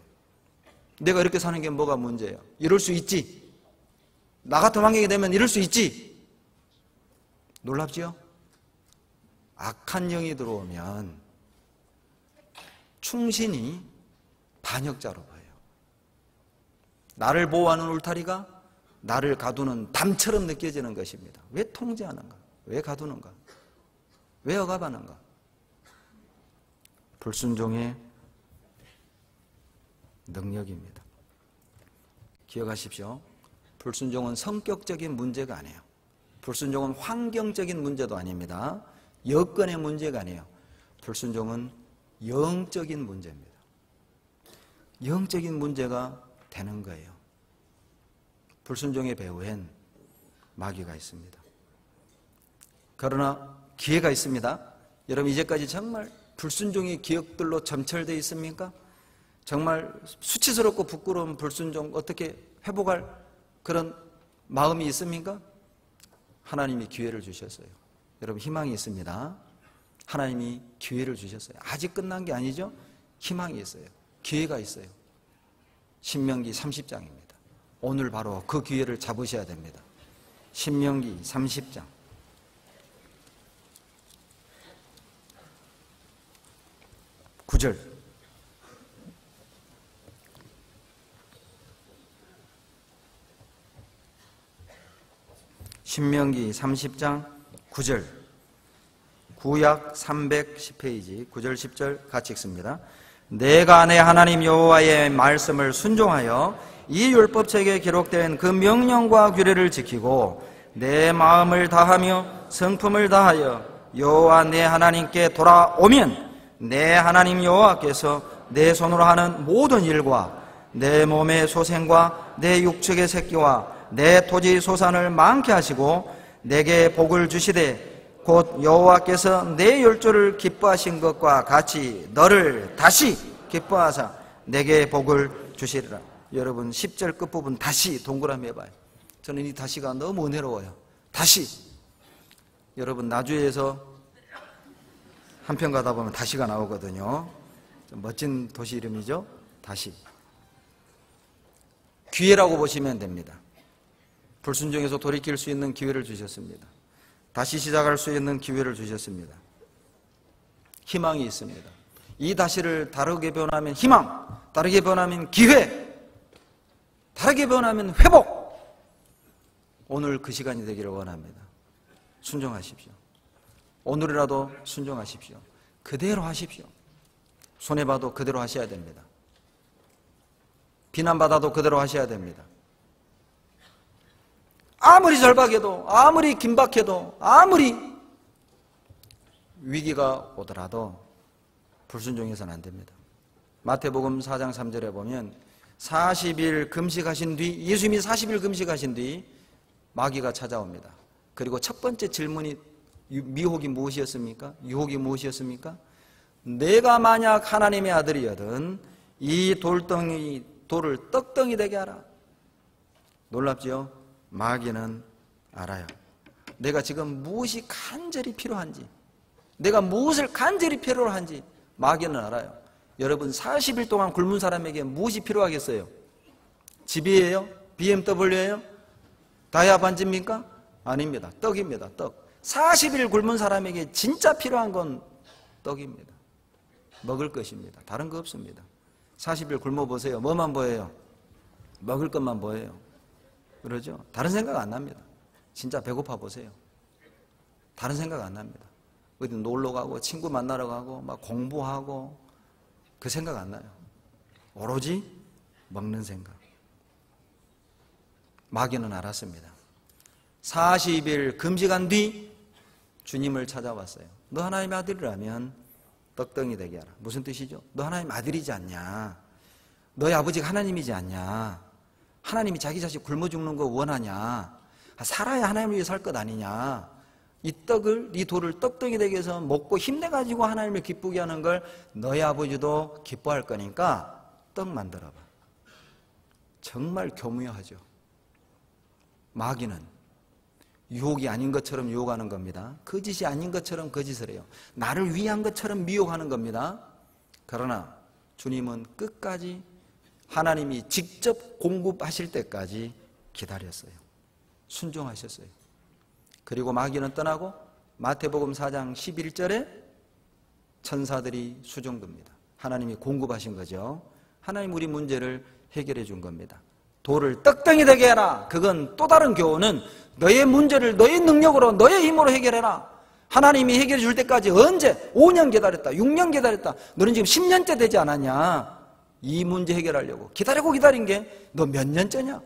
내가 이렇게 사는 게 뭐가 문제예요? 이럴 수 있지. 나 같은 환경이 되면 이럴 수 있지. 놀랍지요? 악한 영이 들어오면 충신이 반역자로 보여요. 나를 보호하는 울타리가 나를 가두는 담처럼 느껴지는 것입니다. 왜 통제하는가? 왜 가두는가? 왜 억압하는가? 불순종의 능력입니다. 기억하십시오. 불순종은 성격적인 문제가 아니에요. 불순종은 환경적인 문제도 아닙니다. 여건의 문제가 아니에요. 불순종은 영적인 문제입니다. 영적인 문제가 되는 거예요. 불순종의 배후엔 마귀가 있습니다. 그러나 기회가 있습니다. 여러분, 이제까지 정말 불순종의 기억들로 점철되어 있습니까? 정말 수치스럽고 부끄러운 불순종 어떻게 회복할 그런 마음이 있습니까? 하나님이 기회를 주셨어요. 여러분, 희망이 있습니다. 하나님이 기회를 주셨어요. 아직 끝난 게 아니죠? 희망이 있어요. 기회가 있어요. 신명기 30장입니다. 오늘 바로 그 기회를 잡으셔야 됩니다. 신명기 30장. (9절) 신명기 30장 9절. 구약 310페이지 9절 10절 같이 읽습니다. 내가 내 하나님 여호와의 말씀을 순종하여 이 율법책에 기록된 그 명령과 규례를 지키고 내 마음을 다하며 성품을 다하여 여호와 내 하나님께 돌아오면 내 하나님 여호와께서 내 손으로 하는 모든 일과 내 몸의 소생과 내 육축의 새끼와 내 토지 소산을 많게 하시고 내게 복을 주시되 곧 여호와께서 내 율조를 기뻐하신 것과 같이 너를 다시 기뻐하사 내게 복을 주시리라. 여러분, 10절 끝부분 다시 동그라미 해봐요. 저는 이 다시가 너무 은혜로워요. 다시. 여러분, 나주에서 한편 가다 보면 다시가 나오거든요. 좀 멋진 도시 이름이죠. 다시. 기회라고 보시면 됩니다. 불순종에서 돌이킬 수 있는 기회를 주셨습니다. 다시 시작할 수 있는 기회를 주셨습니다. 희망이 있습니다. 이 다시를 다르게 변하면 희망, 다르게 변하면 기회, 다르게 변하면 회복. 오늘 그 시간이 되기를 원합니다. 순종하십시오. 오늘이라도 순종하십시오. 그대로 하십시오. 손해봐도 그대로 하셔야 됩니다. 비난받아도 그대로 하셔야 됩니다. 아무리 절박해도, 아무리 긴박해도, 아무리 위기가 오더라도 불순종해서는 안 됩니다. 마태복음 4장 3절에 보면 40일 금식하신 뒤, 예수님이 40일 금식하신 뒤 마귀가 찾아옵니다. 그리고 첫 번째 질문이 미혹이 무엇이었습니까? 유혹이 무엇이었습니까? 내가 만약 하나님의 아들이거든 이 돌을 떡덩이 되게 하라. 놀랍지요? 마귀는 알아요. 내가 지금 무엇이 간절히 필요한지, 내가 무엇을 간절히 필요로 한지 마귀는 알아요. 여러분, 40일 동안 굶은 사람에게 무엇이 필요하겠어요? 집이에요? BMW예요? 다이아 반지입니까? 아닙니다. 떡입니다. 떡. 40일 굶은 사람에게 진짜 필요한 건 떡입니다. 먹을 것입니다. 다른 거 없습니다. 40일 굶어보세요. 뭐만 보여요? 먹을 것만 보여요. 그러죠? 다른 생각 안 납니다. 진짜 배고파 보세요. 다른 생각 안 납니다. 어디 놀러 가고 친구 만나러 가고 막 공부하고 그 생각 안 나요. 오로지 먹는 생각. 마귀는 알았습니다. 40일 금식한 뒤 주님을 찾아왔어요. 너 하나님의 아들이라면 떡덩이 되게 하라. 무슨 뜻이죠? 너 하나님 아들이지 않냐? 너희 아버지가 하나님이지 않냐? 하나님이 자기 자식 굶어 죽는 거 원하냐? 살아야 하나님을 위해 살 것 아니냐? 이 떡을, 이 돌을 떡덩이 되게 해서 먹고 힘내가지고 하나님을 기쁘게 하는 걸 너희 아버지도 기뻐할 거니까 떡 만들어봐. 정말 교묘하죠. 마귀는 유혹이 아닌 것처럼 유혹하는 겁니다. 거짓이 아닌 것처럼 거짓을 해요. 나를 위한 것처럼 미혹하는 겁니다. 그러나 주님은 끝까지 하나님이 직접 공급하실 때까지 기다렸어요. 순종하셨어요. 그리고 마귀는 떠나고 마태복음 4장 11절에 천사들이 수종됩니다. 하나님이 공급하신 거죠. 하나님 우리 문제를 해결해 준 겁니다. 돌을 떡덩이 되게 해라. 그건 또 다른 교훈은 너의 문제를 너의 능력으로 너의 힘으로 해결해라. 하나님이 해결해 줄 때까지 언제? 5년 기다렸다. 6년 기다렸다. 너는 지금 10년째 되지 않았냐? 이 문제 해결하려고 기다리고 기다린 게 너 몇 년째냐?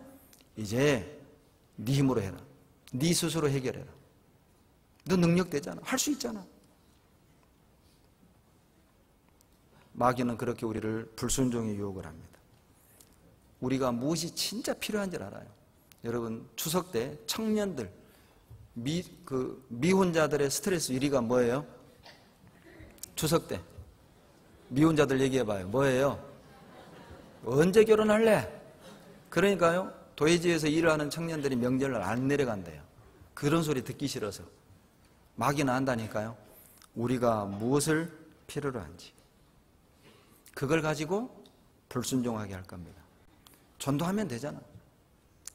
이제 네 힘으로 해라. 네 스스로 해결해라. 너 능력 되잖아. 할 수 있잖아. 마귀는 그렇게 우리를 불순종의 유혹을 합니다. 우리가 무엇이 진짜 필요한 줄 알아요. 여러분 추석 때 청년들 미혼자들의 스트레스 1위가 뭐예요? 추석 때 미혼자들 얘기해봐요. 뭐예요? 언제 결혼할래? 그러니까요 도예지에서 일을 하는 청년들이 명절날 안 내려간대요. 그런 소리 듣기 싫어서. 마귀는 안다니까요. 우리가 무엇을 필요로 한지 그걸 가지고 불순종하게 할 겁니다. 전도하면 되잖아.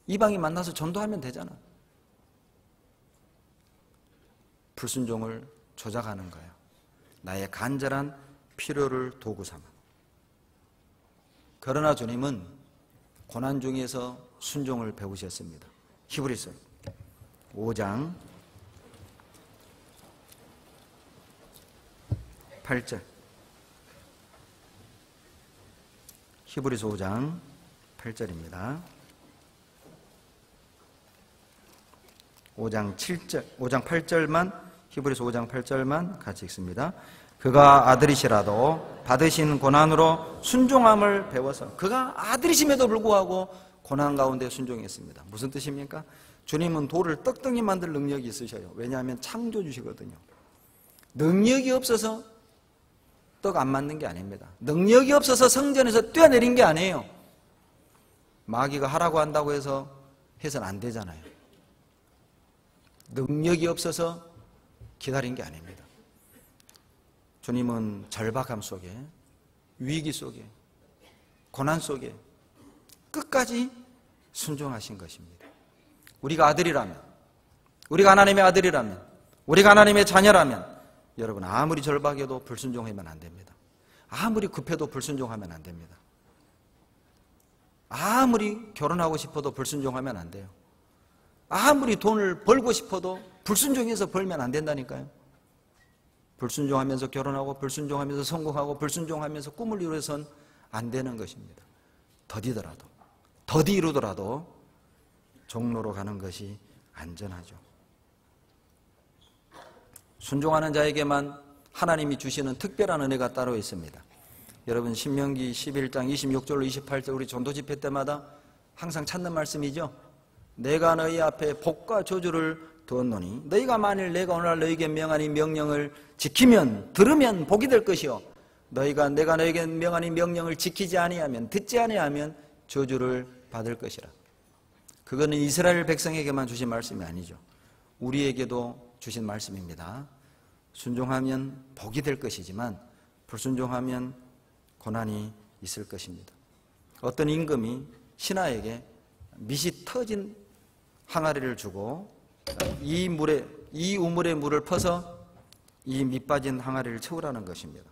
이방인 만나서 전도하면 되잖아. 불순종을 조작하는 거예요. 나의 간절한 필요를 도구 삼아. 그러나 주님은 고난 중에서 순종을 배우셨습니다. 히브리서 5장 8절. 히브리서 5장 8절입니다. 5장 8절만 히브리서 5장 8절만 같이 읽습니다. 그가 아들이시라도 받으신 고난으로 순종함을 배워서 그가 아들이심에도 불구하고 고난 가운데 순종했습니다. 무슨 뜻입니까? 주님은 돌을 떡덩이 만들 능력이 있으셔요. 왜냐하면 창조주시거든요. 능력이 없어서 떡 안 만든 게 아닙니다. 능력이 없어서 성전에서 뛰어내린 게 아니에요. 마귀가 하라고 한다고 해서는 안 되잖아요. 능력이 없어서 기다린 게 아닙니다. 주님은 절박함 속에, 위기 속에, 고난 속에 끝까지 순종하신 것입니다. 우리가 아들이라면, 우리가 하나님의 아들이라면, 우리가 하나님의 자녀라면 여러분 아무리 절박해도 불순종하면 안 됩니다. 아무리 급해도 불순종하면 안 됩니다. 아무리 결혼하고 싶어도 불순종하면 안 돼요. 아무리 돈을 벌고 싶어도 불순종해서 벌면 안 된다니까요. 불순종하면서 결혼하고 불순종하면서 성공하고 불순종하면서 꿈을 이루어서는 안 되는 것입니다. 더디 이루더라도 종로로 가는 것이 안전하죠. 순종하는 자에게만 하나님이 주시는 특별한 은혜가 따로 있습니다. 여러분 신명기 11장 26절로 28절 우리 전도 집회 때마다 항상 찾는 말씀이죠. 내가 너희 앞에 복과 저주를 두었노니 너희가 만일 내가 오늘 너희에게 명한 이 명령을 지키면 들으면 복이 될 것이요 내가 너희에게 명한 이 명령을 지키지 아니하면 듣지 아니하면 저주를 받을 것이라. 그거는 이스라엘 백성에게만 주신 말씀이 아니죠. 우리에게도 주신 말씀입니다. 순종하면 복이 될 것이지만 불순종하면 고난이 있을 것입니다. 어떤 임금이 신하에게 밑이 터진 항아리를 주고 이 우물에 물을 퍼서 이 밑 빠진 항아리를 채우라는 것입니다.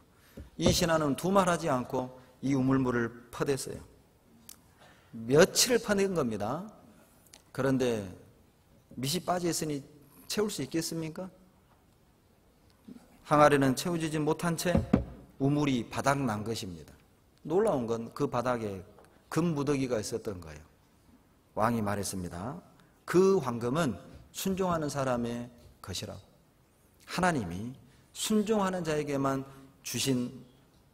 이 신하는 두말하지 않고 이 우물물을 퍼댔어요. 며칠을 퍼낸 겁니다. 그런데 밑이 빠져 있으니 채울 수 있겠습니까? 항아리는 채워지지 못한 채 우물이 바닥난 것입니다. 놀라운 건 그 바닥에 금 무더기가 있었던 거예요. 왕이 말했습니다. 그 황금은 순종하는 사람의 것이라고. 하나님이 순종하는 자에게만 주신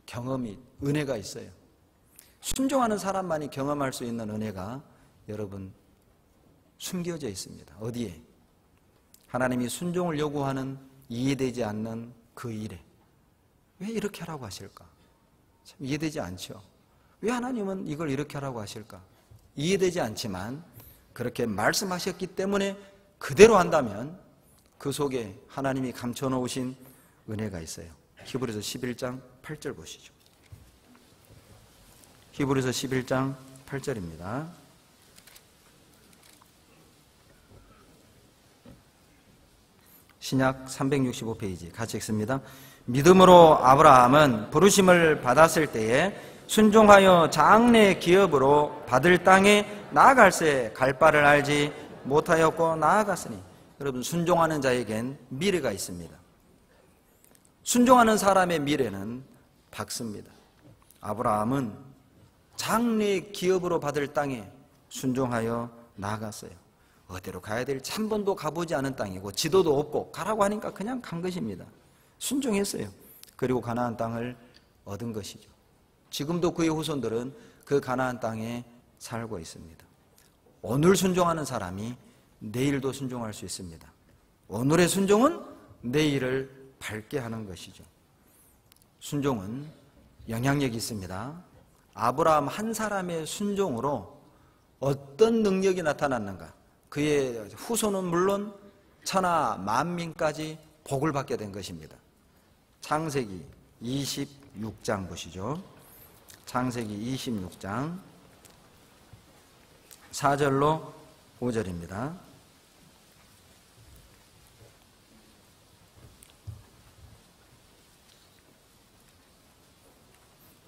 경험이, 은혜가 있어요. 순종하는 사람만이 경험할 수 있는 은혜가 여러분 숨겨져 있습니다. 어디에? 하나님이 순종을 요구하는 이해되지 않는 그 일에. 왜 이렇게 하라고 하실까? 참 이해되지 않죠. 왜 하나님은 이걸 이렇게 하라고 하실까? 이해되지 않지만 그렇게 말씀하셨기 때문에 그대로 한다면 그 속에 하나님이 감춰놓으신 은혜가 있어요. 히브리서 11장 8절 보시죠. 히브리서 11장 8절입니다. 신약 365페이지 같이 읽습니다. 믿음으로 아브라함은 부르심을 받았을 때에 순종하여 장래 기업으로 받을 땅에 나아갈새 갈 바를 알지 못하였고 나아갔으니. 여러분, 순종하는 자에겐 미래가 있습니다. 순종하는 사람의 미래는 밝습니다. 아브라함은 장래 기업으로 받을 땅에 순종하여 나아갔어요. 어디로 가야 될지 한 번도 가보지 않은 땅이고 지도도 없고 가라고 하니까 그냥 간 것입니다. 순종했어요. 그리고 가나안 땅을 얻은 것이죠. 지금도 그의 후손들은 그 가나안 땅에 살고 있습니다. 오늘 순종하는 사람이 내일도 순종할 수 있습니다. 오늘의 순종은 내일을 밝게 하는 것이죠. 순종은 영향력이 있습니다. 아브라함 한 사람의 순종으로 어떤 능력이 나타났는가? 그의 후손은 물론 천하 만민까지 복을 받게 된 것입니다. 창세기 26장 보시죠. 창세기 26장 4절로 5절입니다.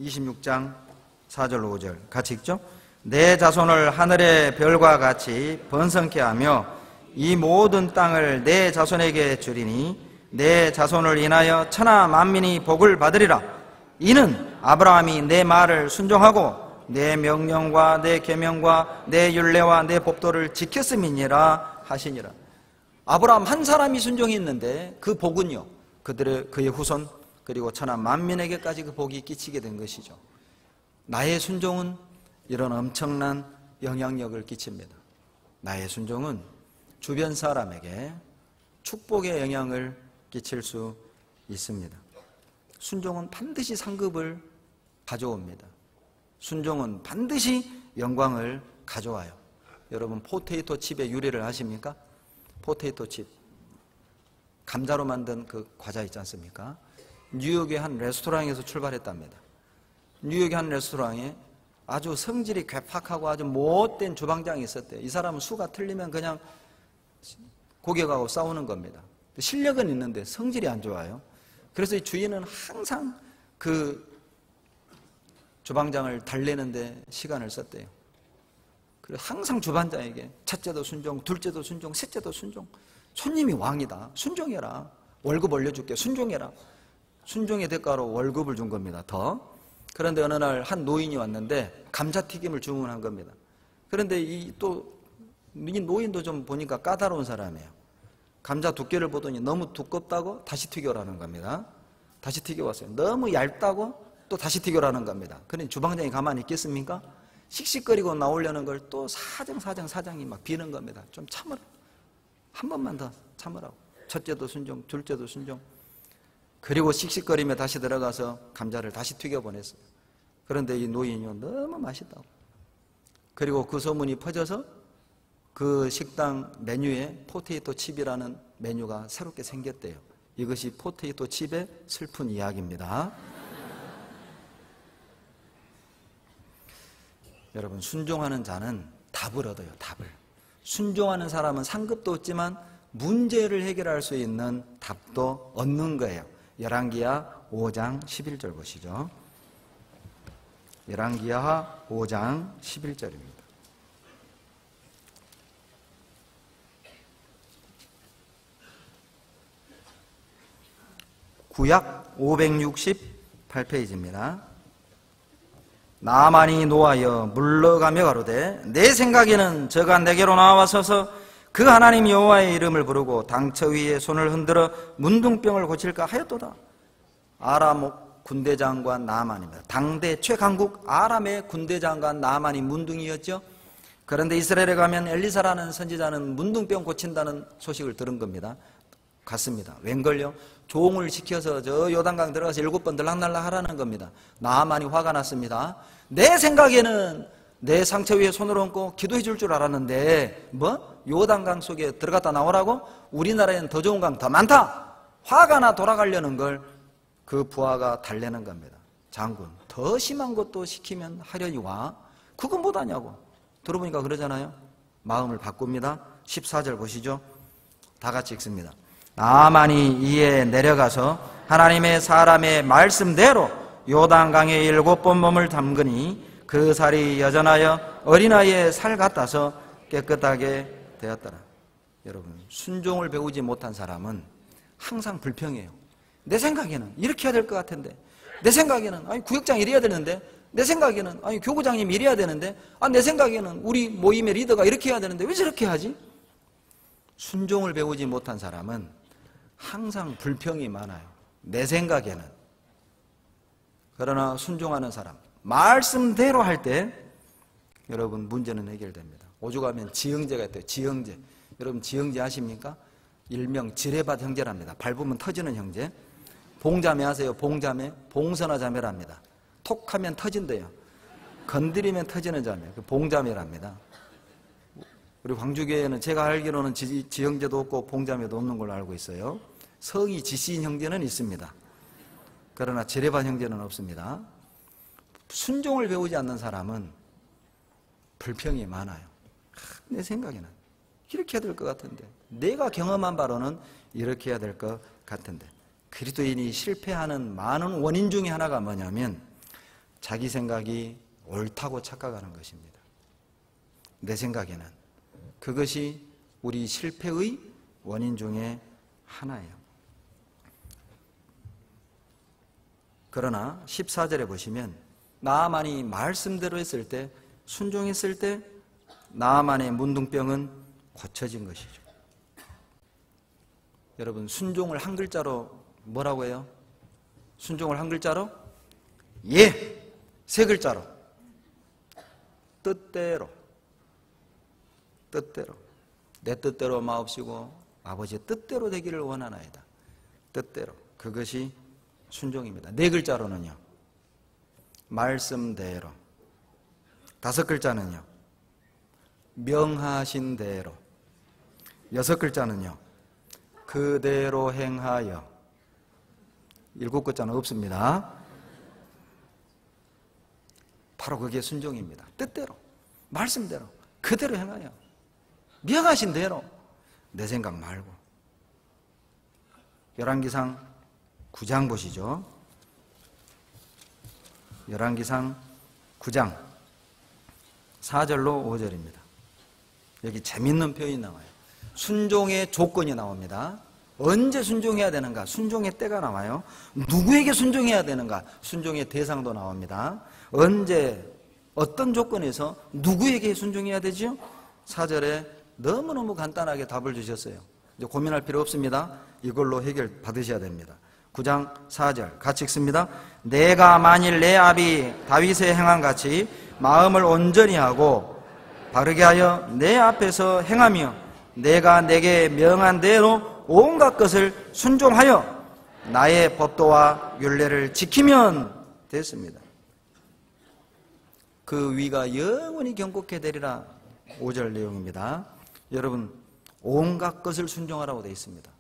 (26장 4절 5절) 같이 읽죠. 내 자손을 하늘의 별과 같이 번성케 하며 이 모든 땅을 내 자손에게 주리니 내 자손을 인하여 천하 만민이 복을 받으리라. 이는 아브라함이 내 말을 순종하고 내 명령과 내 계명과 내 율례와 내 법도를 지켰음이니라 하시니라. 아브라함 한 사람이 순종했는데 그 복은요, 그의 후손 그리고 천하 만민에게까지 그 복이 끼치게 된 것이죠. 나의 순종은 이런 엄청난 영향력을 끼칩니다. 나의 순종은 주변 사람에게 축복의 영향을 끼칠 수 있습니다. 순종은 반드시 상급을 가져옵니다. 순종은 반드시 영광을 가져와요. 여러분, 포테이토 칩의 유래를 아십니까? 포테이토 칩, 감자로 만든 그 과자 있지 않습니까? 뉴욕의 한 레스토랑에서 출발했답니다. 뉴욕의 한 레스토랑에 아주 성질이 괴팍하고 아주 못된 주방장이 있었대요. 이 사람은 수가 틀리면 그냥 고객하고 싸우는 겁니다. 실력은 있는데 성질이 안 좋아요. 그래서 이 주인은 항상 그 주방장을 달래는데 시간을 썼대요. 그래서 항상 주방장에게 첫째도 순종, 둘째도 순종, 셋째도 순종. 손님이 왕이다. 순종해라. 월급 올려줄게. 순종해라. 순종의 대가로 월급을 준 겁니다. 더. 그런데 어느 날 한 노인이 왔는데 감자튀김을 주문한 겁니다. 그런데 이 노인도 좀 보니까 까다로운 사람이에요. 감자 두께를 보더니 너무 두껍다고 다시 튀겨라는 겁니다. 다시 튀겨왔어요. 너무 얇다고 또 다시 튀겨라는 겁니다. 그러니 주방장이 가만히 있겠습니까? 씩씩거리고 나오려는 걸 또 사장이 막 비는 겁니다. 좀 참으라. 한 번만 더 참으라고. 첫째도 순종, 둘째도 순종. 그리고 씩씩거리며 다시 들어가서 감자를 다시 튀겨보냈어요. 그런데 이 노인이 너무 맛있다고. 그리고 그 소문이 퍼져서 그 식당 메뉴에 포테이토 칩이라는 메뉴가 새롭게 생겼대요. 이것이 포테이토 칩의 슬픈 이야기입니다. 여러분, 순종하는 자는 답을 얻어요. 답을. 순종하는 사람은 상급도 얻지만 문제를 해결할 수 있는 답도 얻는 거예요. 열왕기하 5장 11절 보시죠. 열왕기하 5장 11절입니다. 구약 568페이지입니다. 나만이 노하여 물러가며 가로되 내 생각에는 저가 내게로 나와서서 그 하나님 여호와의 이름을 부르고 당처 위에 손을 흔들어 문둥병을 고칠까 하였도다. 아람 군대장관 나만입니다. 당대 최강국 아람의 군대장관 나만이 문둥이였죠. 그런데 이스라엘에 가면 엘리사라는 선지자는 문둥병 고친다는 소식을 들은 겁니다. 갔습니다. 웬걸요? 종을 시켜서 저 요단강 들어가서 7번 들락날락 하라는 겁니다. 나만이 화가 났습니다. 내 생각에는 내 상처 위에 손을 얹고 기도해 줄 줄 알았는데 뭐? 요단강 속에 들어갔다 나오라고? 우리나라에는 더 좋은 강 더 많다. 화가 나 돌아가려는 걸 그 부하가 달래는 겁니다. 장군, 더 심한 것도 시키면 하려니 와? 그건 못하냐고. 들어보니까 그러잖아요. 마음을 바꿉니다. 14절 보시죠. 다 같이 읽습니다. 나만이 이에 내려가서 하나님의 사람의 말씀대로 요단강에 7번 몸을 담그니 그 살이 여전하여 어린아이의 살 같아서 깨끗하게 되었더라. 여러분, 순종을 배우지 못한 사람은 항상 불평해요. 내 생각에는 이렇게 해야 될 것 같은데, 내 생각에는 아니 구역장 이래야 되는데, 내 생각에는 아니 교구장님 이래야 되는데, 내 생각에는 우리 모임의 리더가 이렇게 해야 되는데 왜 저렇게 하지? 순종을 배우지 못한 사람은 항상 불평이 많아요. 내 생각에는. 그러나 순종하는 사람, 말씀대로 할 때 여러분 문제는 해결됩니다. 오죽하면 지형제가 있대요. 지형제. 여러분 지형제 아십니까? 일명 지뢰밭 형제랍니다. 밟으면 터지는 형제. 봉자매 아세요? 봉자매? 봉선화 자매랍니다. 톡하면 터진대요. 건드리면 터지는 자매. 그 봉자매랍니다. 우리 광주교회는 제가 알기로는 지형제도 없고 봉자매도 없는 걸로 알고 있어요. 성이 지씨인 형제는 있습니다. 그러나 지뢰밭 형제는 없습니다. 순종을 배우지 않는 사람은 불평이 많아요. 내 생각에는 이렇게 해야 될 것 같은데, 내가 경험한 바로는 이렇게 해야 될 것 같은데. 그리스도인이 실패하는 많은 원인 중에 하나가 뭐냐면 자기 생각이 옳다고 착각하는 것입니다. 내 생각에는. 그것이 우리 실패의 원인 중에 하나예요. 그러나 14절에 보시면 나아만이 말씀대로 했을 때, 순종했을 때 나아만의 문둥병은 고쳐진 것이죠. 여러분, 순종을 한 글자로 뭐라고 해요? 순종을 한 글자로? 예! 3글자로. 뜻대로. 뜻대로. 내 뜻대로 마옵시고 아버지의 뜻대로 되기를 원하나이다. 뜻대로. 그것이 순종입니다. 4글자로는요. 말씀대로. 5글자는요. 명하신 대로. 6글자는요. 그대로 행하여. 7글자는 없습니다. 바로 그게 순종입니다. 뜻대로, 말씀대로, 그대로 행하여. 명하신 대로. 내 생각 말고. 열왕기상 9장 보시죠. 열왕기상 9장 4절로 5절입니다. 여기 재밌는 표현이 나와요. 순종의 조건이 나옵니다. 언제 순종해야 되는가? 순종의 때가 나와요. 누구에게 순종해야 되는가? 순종의 대상도 나옵니다. 언제, 어떤 조건에서 누구에게 순종해야 되죠? 4절에 너무너무 간단하게 답을 주셨어요. 이제 고민할 필요 없습니다. 이걸로 해결 받으셔야 됩니다. 9장 4절 같이 읽습니다. 내가 만일 내 아비 다윗의 행한 같이 마음을 온전히 하고 바르게 하여 내 앞에서 행하며 내가 내게 명한 대로 온갖 것을 순종하여 나의 법도와 율례를 지키면 됐습니다. 그 위가 영원히 경고케 되리라. 5절 내용입니다. 여러분, 온갖 것을 순종하라고 되어 있습니다.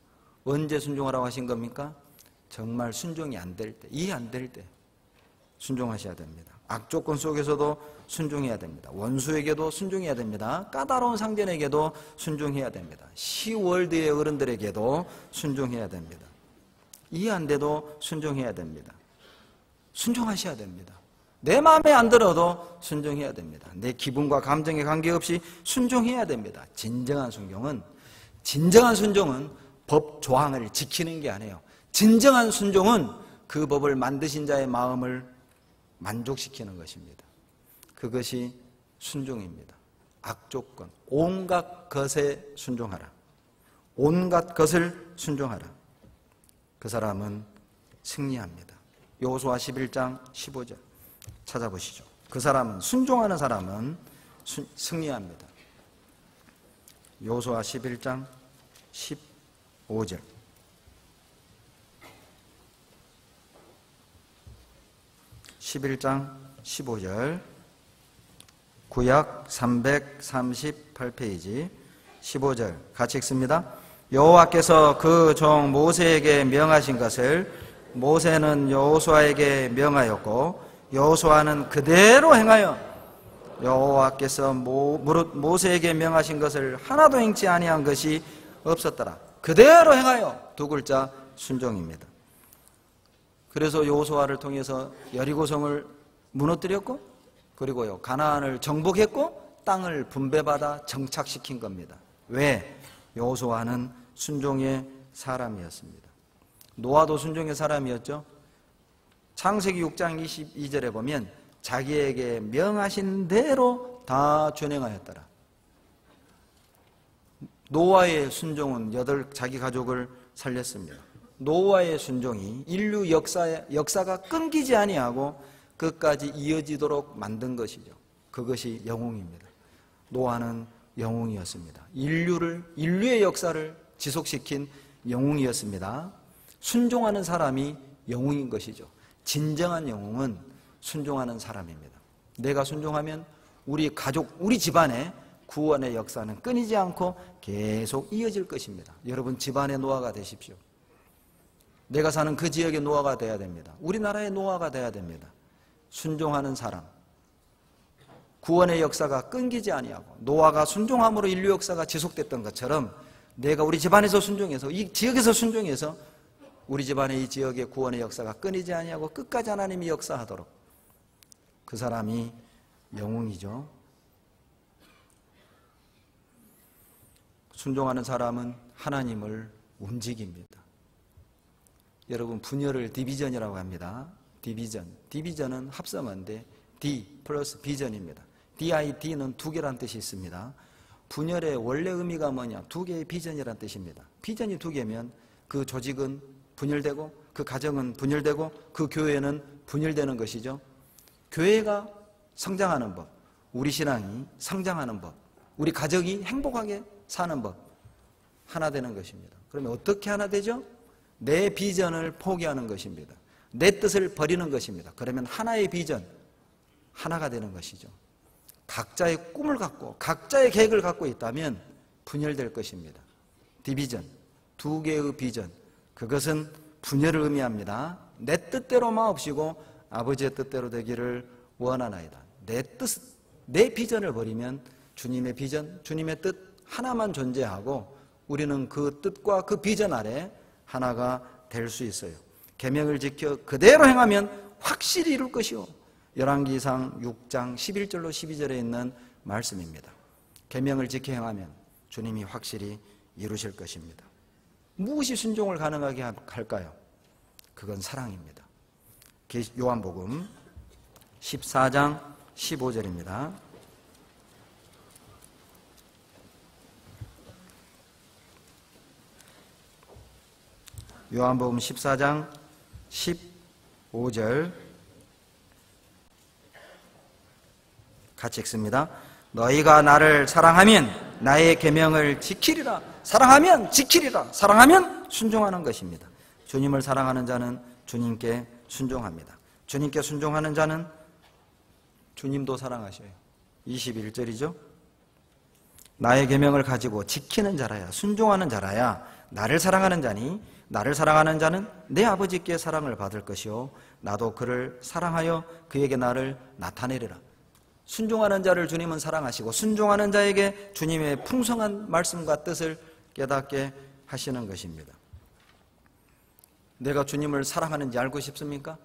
언제 순종하라고 하신 겁니까? 정말 순종이 안 될 때, 이해 안 될 때 순종하셔야 됩니다. 악조건 속에서도 순종해야 됩니다. 원수에게도 순종해야 됩니다. 까다로운 상전에게도 순종해야 됩니다. 시월드의 어른들에게도 순종해야 됩니다. 이해 안 돼도 순종해야 됩니다. 순종하셔야 됩니다. 내 마음에 안 들어도 순종해야 됩니다. 내 기분과 감정에 관계없이 순종해야 됩니다. 진정한 순종은 법 조항을 지키는 게 아니에요. 진정한 순종은 그 법을 만드신 자의 마음을 만족시키는 것입니다. 그것이 순종입니다. 악조건, 온갖 것에 순종하라. 온갖 것을 순종하라. 그 사람은 승리합니다. 여호수아 11장 15절 찾아보시죠. 그 사람은, 순종하는 사람은 승리합니다. 여호수아 11장 15절. 구약 338페이지 15절 같이 읽습니다. 여호와께서 그 종 모세에게 명하신 것을 모세는 여호수아에게 명하였고 여호수아는 그대로 행하여 여호와께서 모세에게 명하신 것을 하나도 행치 아니한 것이 없었더라. 그대로 행하여, 두 글자 순종입니다. 그래서 여호수아를 통해서 여리고성을 무너뜨렸고, 그리고요 가나안을 정복했고 땅을 분배받아 정착시킨 겁니다. 왜? 여호수아는 순종의 사람이었습니다. 노아도 순종의 사람이었죠. 창세기 6장 22절에 보면 자기에게 명하신 대로 다 준행하였더라. 노아의 순종은 자기 가족을 살렸습니다. 노아의 순종이 인류 역사가 끊기지 아니하고 끝까지 이어지도록 만든 것이죠. 그것이 영웅입니다. 노아는 영웅이었습니다. 인류의 역사를 지속시킨 영웅이었습니다. 순종하는 사람이 영웅인 것이죠. 진정한 영웅은 순종하는 사람입니다. 내가 순종하면 우리 가족, 우리 집안의 구원의 역사는 끊이지 않고 계속 이어질 것입니다. 여러분, 집안의 노아가 되십시오. 내가 사는 그 지역의 노아가 돼야 됩니다. 우리나라의 노아가 돼야 됩니다. 순종하는 사람, 구원의 역사가 끊기지 아니하고, 노아가 순종함으로 인류 역사가 지속됐던 것처럼 내가 우리 집안에서 순종해서, 이 지역에서 순종해서 우리 집안의 이 지역의 구원의 역사가 끊이지 아니하고 끝까지 하나님이 역사하도록, 그 사람이 영웅이죠. 순종하는 사람은 하나님을 움직입니다. 여러분, 분열을 디비전이라고 합니다. 디비전은 합성어인데 D 플러스 비전입니다. DID는 두 개란 뜻이 있습니다. 분열의 원래 의미가 뭐냐? 두 개의 비전이란 뜻입니다. 비전이 두 개면 그 조직은 분열되고, 그 가정은 분열되고, 그 교회는 분열되는 것이죠. 교회가 성장하는 법, 우리 신앙이 성장하는 법, 우리 가정이 행복하게 사는 법, 하나 되는 것입니다. 그러면 어떻게 하나 되죠? 내 비전을 포기하는 것입니다. 내 뜻을 버리는 것입니다. 그러면 하나의 비전, 하나가 되는 것이죠. 각자의 꿈을 갖고 각자의 계획을 갖고 있다면 분열될 것입니다. 디비전, 두 개의 비전, 그것은 분열을 의미합니다. 내 뜻대로 마옵시고 아버지의 뜻대로 되기를 원하나이다. 내 비전을 버리면 주님의 비전, 주님의 뜻 하나만 존재하고 우리는 그 뜻과 그 비전 아래 하나가 될 수 있어요. 계명을 지켜 그대로 행하면 확실히 이룰 것이요. 열왕기상 6장 11절로 12절에 있는 말씀입니다. 계명을 지켜 행하면 주님이 확실히 이루실 것입니다. 무엇이 순종을 가능하게 할까요? 그건 사랑입니다. 요한복음 14장 15절입니다. 요한복음 14장 15절 같이 읽습니다. 너희가 나를 사랑하면 나의 계명을 지키리라. 사랑하면 지키리라. 사랑하면 순종하는 것입니다. 주님을 사랑하는 자는 주님께 순종합니다. 주님께 순종하는 자는 주님도 사랑하셔요. 21절이죠. 나의 계명을 가지고 지키는 자라야, 순종하는 자라야 나를 사랑하는 자니, 나를 사랑하는 자는 내 아버지께 사랑을 받을 것이요 나도 그를 사랑하여 그에게 나를 나타내리라. 순종하는 자를 주님은 사랑하시고 순종하는 자에게 주님의 풍성한 말씀과 뜻을 깨닫게 하시는 것입니다. 내가 주님을 사랑하는지 알고 싶습니까?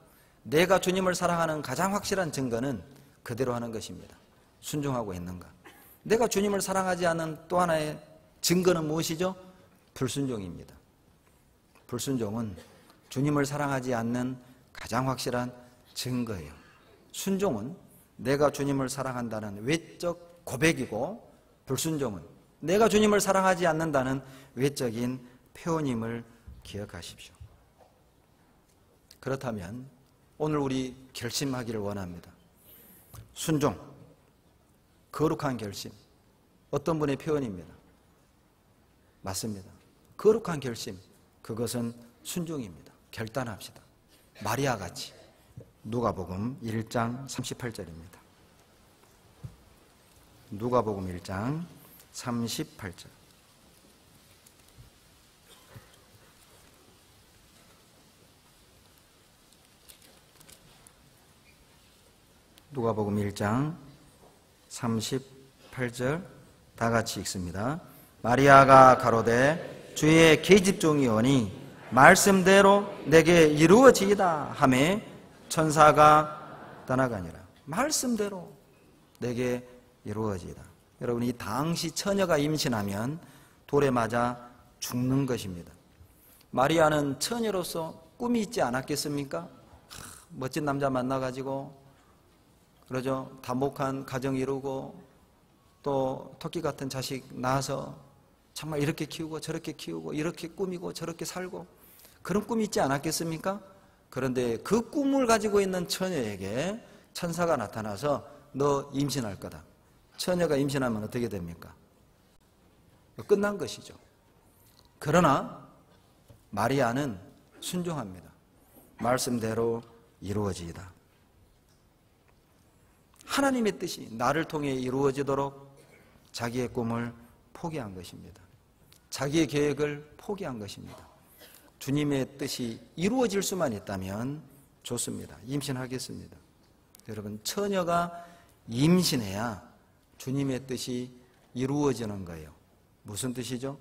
내가 주님을 사랑하는 가장 확실한 증거는 그대로 하는 것입니다. 순종하고 있는가? 내가 주님을 사랑하지 않는 또 하나의 증거는 무엇이죠? 불순종입니다. 불순종은 주님을 사랑하지 않는 가장 확실한 증거예요. 순종은 내가 주님을 사랑한다는 외적 고백이고, 불순종은 내가 주님을 사랑하지 않는다는 외적인 표현임을 기억하십시오. 그렇다면 오늘 우리 결심하기를 원합니다. 순종, 거룩한 결심, 어떤 분의 표현입니다. 맞습니다. 거룩한 결심, 그것은 순종입니다. 결단합시다. 마리아같이. 누가복음 1장 38절입니다. 누가복음 1장 38절. 누가복음 1장 38절 다 같이 읽습니다. 마리아가 가로되 주의 계집종이 오니 말씀대로 내게 이루어지이다 하매 천사가 떠나가니라. 말씀대로 내게 이루어지이다. 여러분, 이 당시 처녀가 임신하면 돌에 맞아 죽는 것입니다. 마리아는 처녀로서 꿈이 있지 않았겠습니까? 멋진 남자 만나가지고 그러죠. 다목한 가정 이루고 또 토끼 같은 자식 낳아서 정말 이렇게 키우고 저렇게 키우고 이렇게 꾸미고 저렇게 살고 그런 꿈이 있지 않았겠습니까? 그런데 그 꿈을 가지고 있는 처녀에게 천사가 나타나서 너 임신할 거다. 처녀가 임신하면 어떻게 됩니까? 끝난 것이죠. 그러나 마리아는 순종합니다. 말씀대로 이루어지이다. 하나님의 뜻이 나를 통해 이루어지도록 자기의 꿈을 포기한 것입니다. 자기의 계획을 포기한 것입니다. 주님의 뜻이 이루어질 수만 있다면 좋습니다. 임신하겠습니다. 여러분, 처녀가 임신해야 주님의 뜻이 이루어지는 거예요. 무슨 뜻이죠?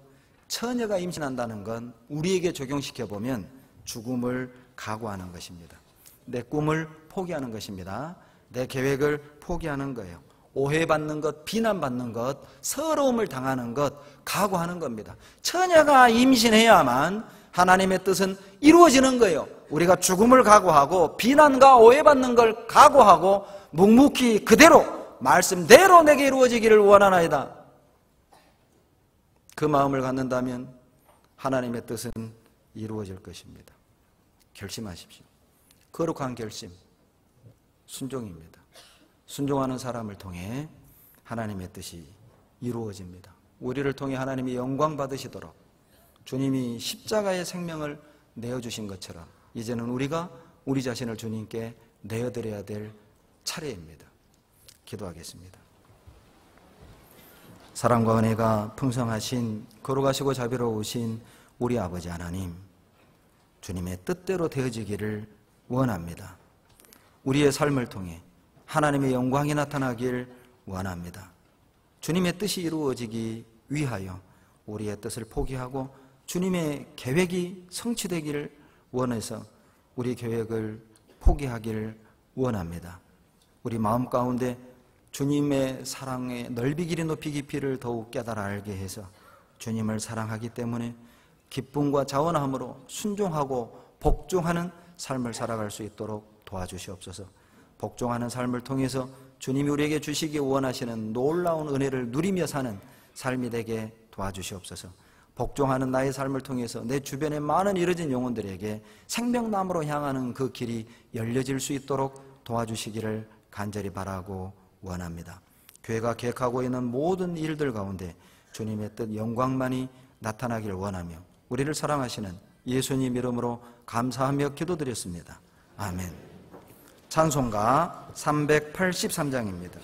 처녀가 임신한다는 건 우리에게 적용시켜보면 죽음을 각오하는 것입니다. 내 꿈을 포기하는 것입니다. 내 계획을 포기하는 거예요. 오해받는 것, 비난받는 것, 서러움을 당하는 것, 각오하는 겁니다. 처녀가 임신해야만 하나님의 뜻은 이루어지는 거예요. 우리가 죽음을 각오하고 비난과 오해받는 걸 각오하고 묵묵히 그대로 말씀대로 내게 이루어지기를 원하나이다. 그 마음을 갖는다면 하나님의 뜻은 이루어질 것입니다. 결심하십시오. 거룩한 결심, 순종입니다. 순종하는 사람을 통해 하나님의 뜻이 이루어집니다. 우리를 통해 하나님이 영광 받으시도록 주님이 십자가의 생명을 내어주신 것처럼 이제는 우리가 우리 자신을 주님께 내어드려야 될 차례입니다. 기도하겠습니다. 사랑과 은혜가 풍성하신 거룩하시고 자비로우신 우리 아버지 하나님, 주님의 뜻대로 되어지기를 원합니다. 우리의 삶을 통해 하나님의 영광이 나타나길 원합니다. 주님의 뜻이 이루어지기 위하여 우리의 뜻을 포기하고 주님의 계획이 성취되기를 원해서 우리 계획을 포기하기를 원합니다. 우리 마음 가운데 주님의 사랑의 넓이 길이 높이 깊이를 더욱 깨달아 알게 해서 주님을 사랑하기 때문에 기쁨과 자원함으로 순종하고 복종하는 삶을 살아갈 수 있도록 도와주시옵소서. 복종하는 삶을 통해서 주님이 우리에게 주시기 원하시는 놀라운 은혜를 누리며 사는 삶이 되게 도와주시옵소서. 복종하는 나의 삶을 통해서 내 주변에 많은 잃어진 영혼들에게 생명나무로 향하는 그 길이 열려질 수 있도록 도와주시기를 간절히 바라고 원합니다. 교회가 계획하고 있는 모든 일들 가운데 주님의 뜻 영광만이 나타나기를 원하며 우리를 사랑하시는 예수님 이름으로 감사하며 기도드렸습니다. 아멘. 찬송가 383장입니다.